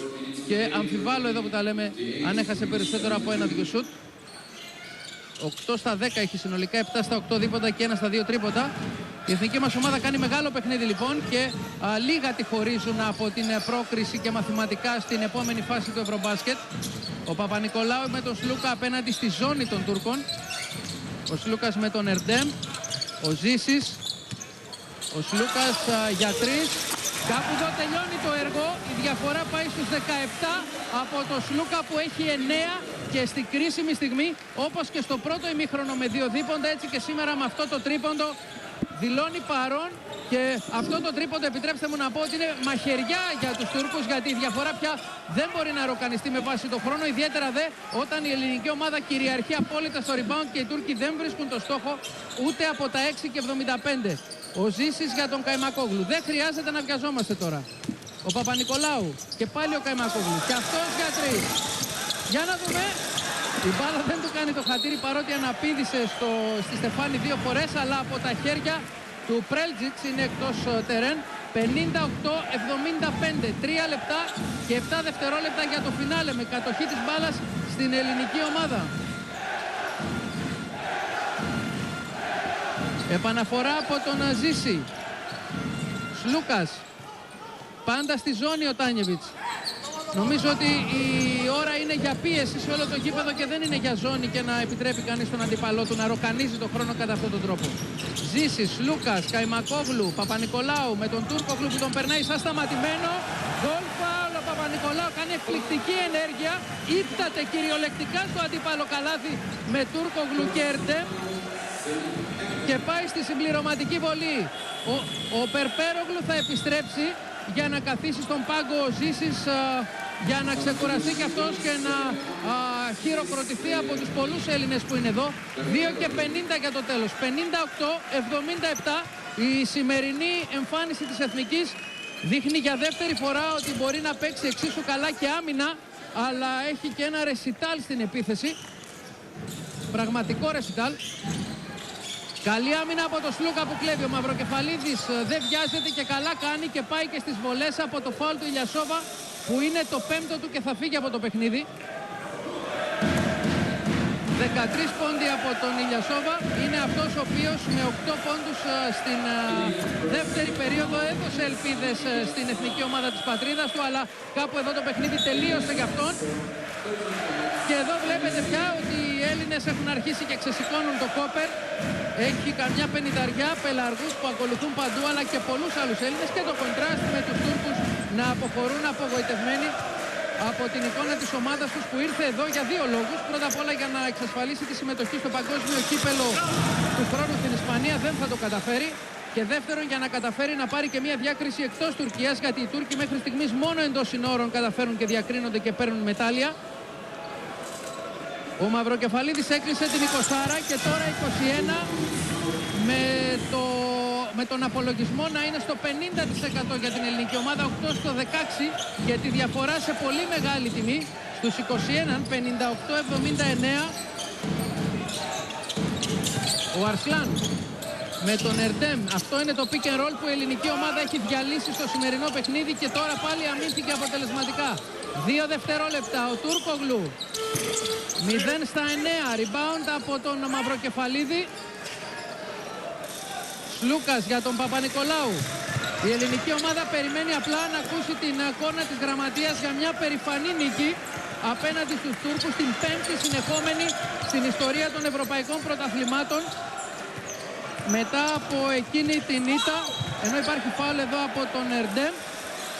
και αμφιβάλλω εδώ που τα λέμε αν έχασε περισσότερο από 1-2 σουτ. 8 στα 10 έχει συνολικά, 7 στα 8 δίποτα και 1 στα 2 τρίποτα. Η εθνική μας ομάδα κάνει μεγάλο παιχνίδι λοιπόν και λίγα τη χωρίζουν από την πρόκριση και μαθηματικά στην επόμενη φάση του Ευρωμπάσκετ. Ο Παπα-Νικολάου με τον Σλούκα απέναντι στη ζώνη των Τούρκων. Ο Σλούκας με τον Ερντέμ, ο Ζήσης, ο Σλούκας για 3. Κάπου εδώ τελειώνει το έργο, η διαφορά πάει στους 17 από το Σλούκα που έχει 9 και στην κρίσιμη στιγμή, όπως και στο πρώτο ημίχρονο με 2 δίποντα, έτσι και σήμερα με αυτό το τρίποντο δηλώνει παρόν. Και αυτό το τρίποντο, επιτρέψτε μου να πω ότι είναι μαχαιριά για τους Τούρκους, γιατί η διαφορά πια δεν μπορεί να ροκανιστεί με βάση το χρόνο, ιδιαίτερα δε όταν η ελληνική ομάδα κυριαρχεί απόλυτα στο rebound και οι Τούρκοι δεν βρίσκουν το στόχο ούτε από τα 6:75. Ο Ζήσης για τον Καϊμακόγλου. Δεν χρειάζεται να βιαζόμαστε τώρα. Ο Παπα-Νικολάου και πάλι ο Καϊμακόγλου. Και αυτός για 3. Για να δούμε. Η μπάλα δεν του κάνει το χατήρι παρότι αναπήδησε στη Στεφάνη 2 φορές, αλλά από τα χέρια του Πρέλτζιτς είναι εκτός τερέν. 58-75. 3 λεπτά και 7 δευτερόλεπτα για το φινάλε με κατοχή της μπάλας στην ελληνική ομάδα. Επαναφορά από τον Ζήση. Σλούκας. Πάντα στη ζώνη ο Τάνιεβιτς. Νομίζω ότι η ώρα είναι για πίεση σε όλο το γήπεδο και δεν είναι για ζώνη και να επιτρέπει κανείς τον αντίπαλό του να ροκανίζει τον χρόνο κατά αυτόν τον τρόπο. Ζήσης, Λούκας, Καϊμακόγλου, Παπα-Νικολάου με τον Τούρκογλου που τον περνάει σαν σταματημένο. Γκολ φάουλ, ο Παπα-Νικολάου κάνει εκπληκτική ενέργεια. Ήπταται κυριολεκτικά στο αντίπαλο καλάθι με Τούρκογλου και Ερντέμ και πάει στη συμπληρωματική βολή. Ο Περπέρογλου θα επιστρέψει για να καθίσει στον πάγκο ο Ζήσης για να ξεκουραστεί και αυτός και να χειροκροτηθεί από τους πολλούς Έλληνες που είναι εδώ. 2:50 για το τέλος. 58-77. Η σημερινή εμφάνιση της Εθνικής δείχνει για δεύτερη φορά ότι μπορεί να παίξει εξίσου καλά και άμυνα, αλλά έχει και ένα ρεσιτάλ στην επίθεση. Πραγματικό ρεσιτάλ. Καλή άμυνα από το Σλούκα που κλέβει. Ο Μαυροκεφαλίδης δεν βιάζεται και καλά κάνει και πάει και στις βολές από το φάουλ του Ηλιασόβα που είναι το 5ο του και θα φύγει από το παιχνίδι. 13 πόντοι από τον Ηλιασόβα. Είναι αυτός ο οποίος με 8 πόντους στην δεύτερη περίοδο έδωσε ελπίδες στην εθνική ομάδα της πατρίδας του, αλλά κάπου εδώ το παιχνίδι τελείωσε για αυτόν. Και εδώ βλέπετε πια ότι οι Έλληνες έχουν αρχίσει και ξεσηκώνουν το κόπερ. Έχει καμιά 50 πελαργούς που ακολουθούν παντού, αλλά και πολλούς άλλους Έλληνες και το κοντράστ με τους Τούρκους να αποχωρούν απογοητευμένοι από την εικόνα της ομάδας τους που ήρθε εδώ για 2 λόγους. Πρώτα απ' όλα για να εξασφαλίσει τη συμμετοχή στο παγκόσμιο κύπελο του χρόνου στην Ισπανία, δεν θα το καταφέρει. Και δεύτερον για να καταφέρει να πάρει και μια διάκριση εκτός Τουρκίας, γιατί οι Τούρκοι μέχρι στιγμής μόνο εντός συνόρων καταφέρουν και διακρίνονται και παίρνουν μετάλλια. Ο Μαυροκεφαλίδης έκλεισε την 20 και τώρα 21 με τον απολογισμό να είναι στο 50% για την ελληνική ομάδα, 8 στο 16 και τη διαφορά σε πολύ μεγάλη τιμή στους 21, 58-79. Ο Αρσλάν με τον Ερντέμ. Αυτό είναι το pick and roll που η ελληνική ομάδα έχει διαλύσει στο σημερινό παιχνίδι και τώρα πάλι αμήνθηκε αποτελεσματικά. 2 δευτερόλεπτα ο Τούρκογλου. 0 στα 9. Rebound από τον Μαυροκεφαλίδη. Σλούκας για τον Παπα-Νικολάου. Η ελληνική ομάδα περιμένει απλά να ακούσει την κόρνα της γραμματείας για μια περηφανή νίκη απέναντι στους Τούρκους, την 5η συνεχόμενη στην ιστορία των ευρωπαϊκών πρωταθλημάτων. Μετά από εκείνη την ήττα, ενώ υπάρχει φάουλ εδώ από τον Ερντέμ,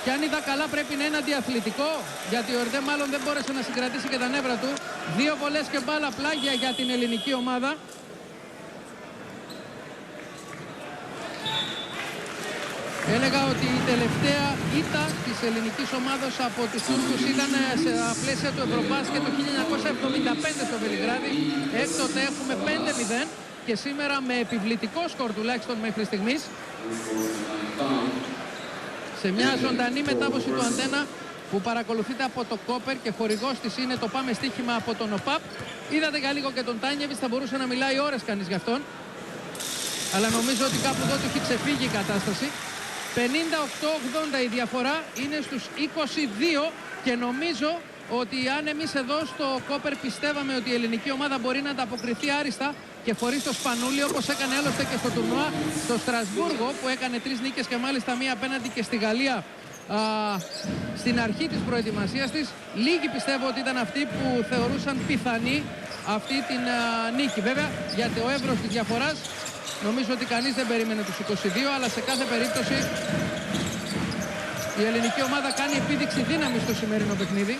και αν είδα καλά πρέπει να είναι αντιαθλητικό, γιατί ο Ερντέμ μάλλον δεν μπόρεσε να συγκρατήσει και τα νεύρα του. 2 βολές και μπάλα πλάγια για την ελληνική ομάδα. Έλεγα ότι η τελευταία ήττα της ελληνικής ομάδας από τους Τούρκους ήταν σε πλαίσια του Ευρωμπάσκετ το 1975 στο Βελιγράδι. Έκτοτε έχουμε 5-0 και σήμερα με επιβλητικό σκορ τουλάχιστον μέχρι στιγμής. Σε μια ζωντανή μετάδοση του Αντένα που παρακολουθείται από το Κόπερ και χορηγός της είναι το Πάμε Στοίχημα από τον ΟΠΑΠ. Είδατε για λίγο και τον Τάνιεβιτς, θα μπορούσε να μιλάει ώρες κανείς γι' αυτόν. Αλλά νομίζω ότι κάπου εδώ του έχει ξεφύγει η κατάσταση. 58-80 η διαφορά, είναι στους 22 και νομίζω ότι αν εμείς εδώ στο Κόπερ πιστεύαμε ότι η ελληνική ομάδα μπορεί να ανταποκριθεί άριστα και χωρίς το Σπανούλι, όπως έκανε άλλωστε και στο τουρνουά στο Στρασβούργο που έκανε 3 νίκες και μάλιστα μία απέναντι και στη Γαλλία στην αρχή της προετοιμασίας της, λίγοι πιστεύω ότι ήταν αυτοί που θεωρούσαν πιθανή αυτή την νίκη. Βέβαια για το εύρος της διαφοράς νομίζω ότι κανείς δεν περίμενε τους 22, αλλά σε κάθε περίπτωση η ελληνική ομάδα κάνει επίδειξη δύναμη στο σημερινό παιχνίδι.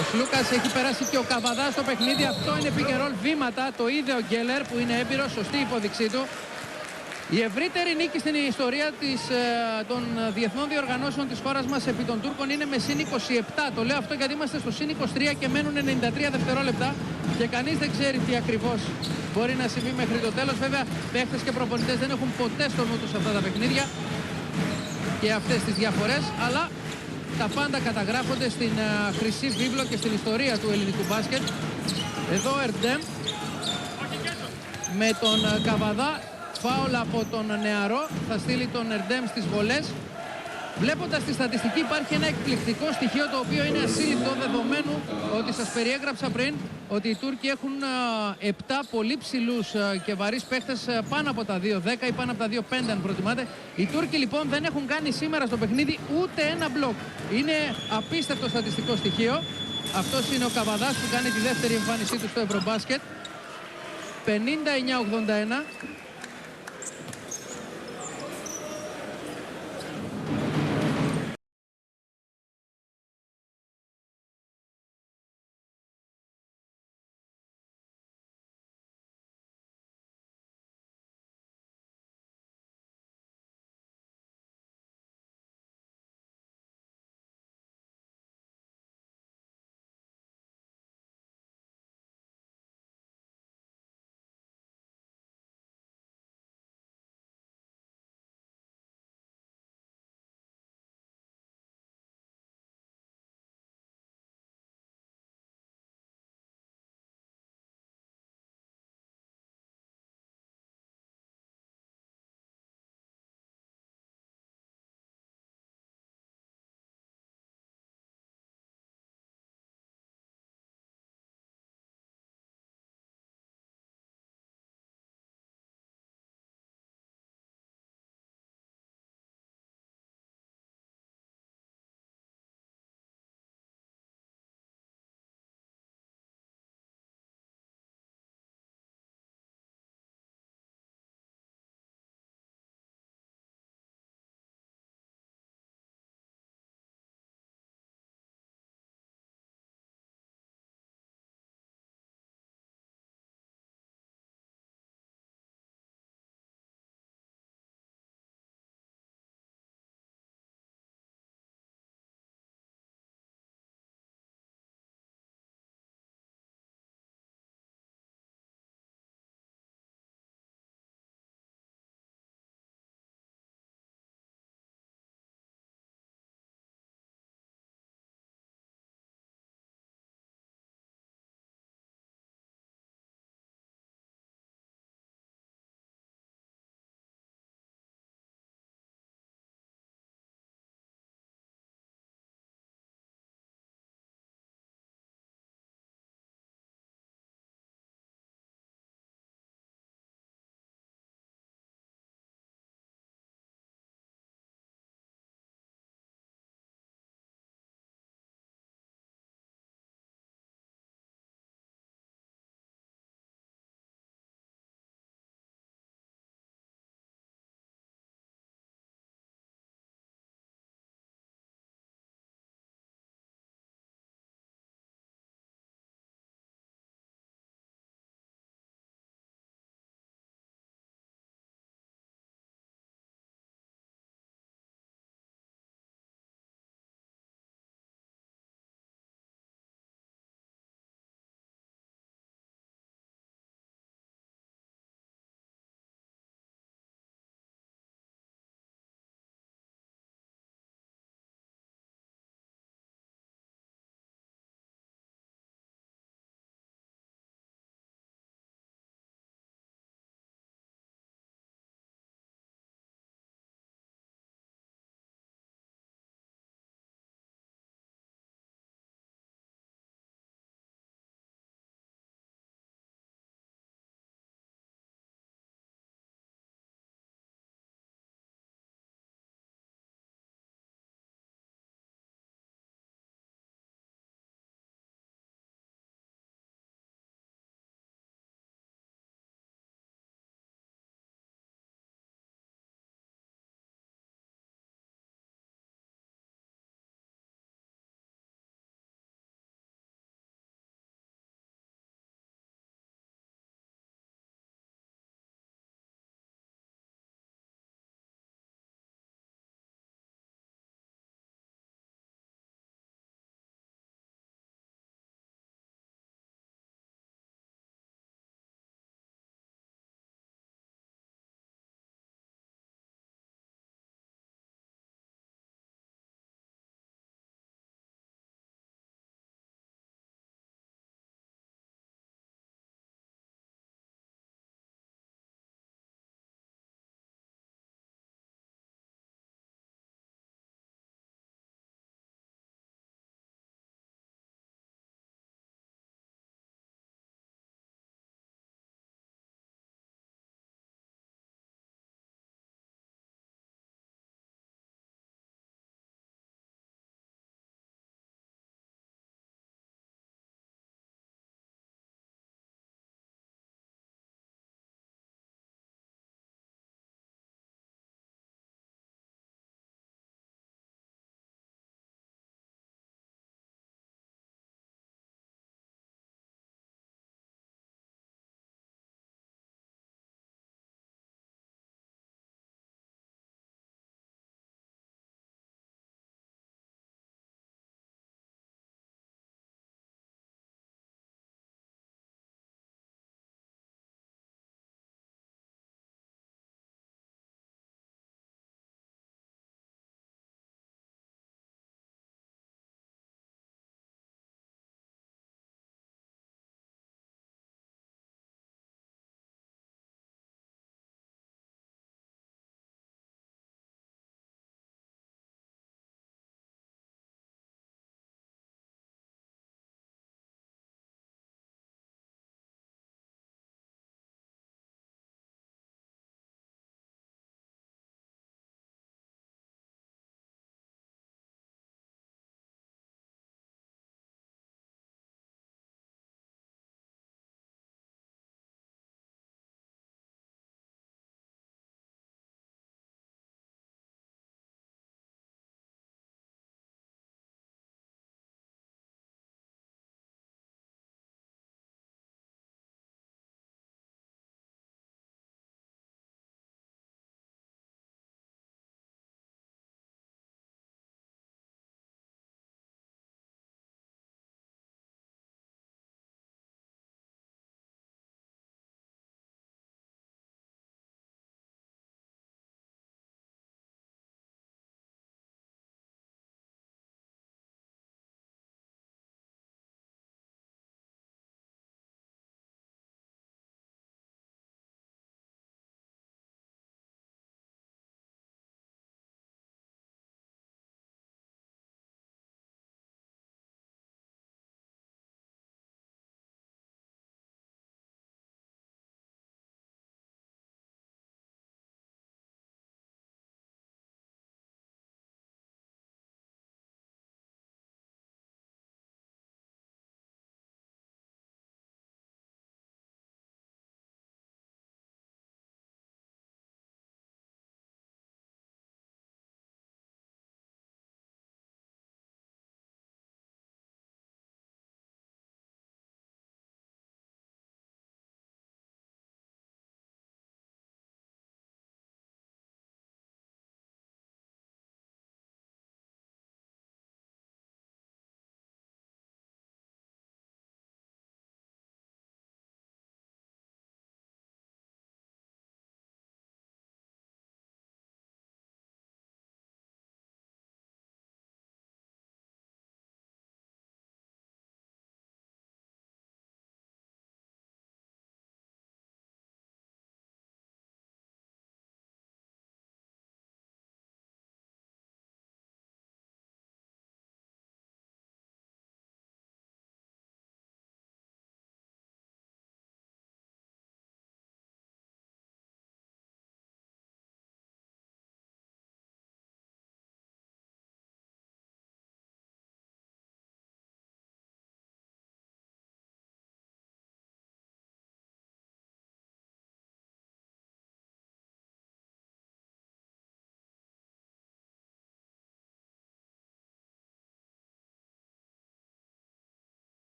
Ο Σλούκας έχει περάσει και ο Καβαδάς στο παιχνίδι. Αυτό είναι pick and roll βήματα. Το είδε ο Γκέλερ που είναι έμπειρος, σωστή υπόδειξή του. Η ευρύτερη νίκη στην ιστορία των διεθνών διοργανώσεων της χώρας μας επί των Τούρκων είναι με συν 27. Το λέω αυτό γιατί είμαστε στο συν 23 και μένουν 93 δευτερόλεπτα και κανείς δεν ξέρει τι ακριβώς μπορεί να συμβεί μέχρι το τέλος. Βέβαια, παίχτες και προπονητές δεν έχουν ποτέ στο νου τους αυτά τα παιχνίδια και αυτές τις διαφορές, αλλά τα πάντα καταγράφονται στην χρυσή βίβλο και στην ιστορία του ελληνικού μπάσκετ. Εδώ Ερντέμ με τον Καβαδά. Φάουλ από τον νεαρό, θα στείλει τον Ερντέμ στις βολές. Βλέποντας τη στατιστική υπάρχει ένα εκπληκτικό στοιχείο το οποίο είναι ασύλληπτο, δεδομένου ότι σας περιέγραψα πριν ότι οι Τούρκοι έχουν 7 πολύ ψηλούς και βαρύς παίχτες πάνω από τα 2-10 ή πάνω από τα 2-5 αν προτιμάτε. Οι Τούρκοι λοιπόν δεν έχουν κάνει σήμερα στο παιχνίδι ούτε ένα μπλοκ. Είναι απίστευτο στατιστικό στοιχείο. Αυτός είναι ο Καβαδάς που κάνει τη δεύτερη εμφάνισή του στο Ευρωμπάσκετ. 59-81.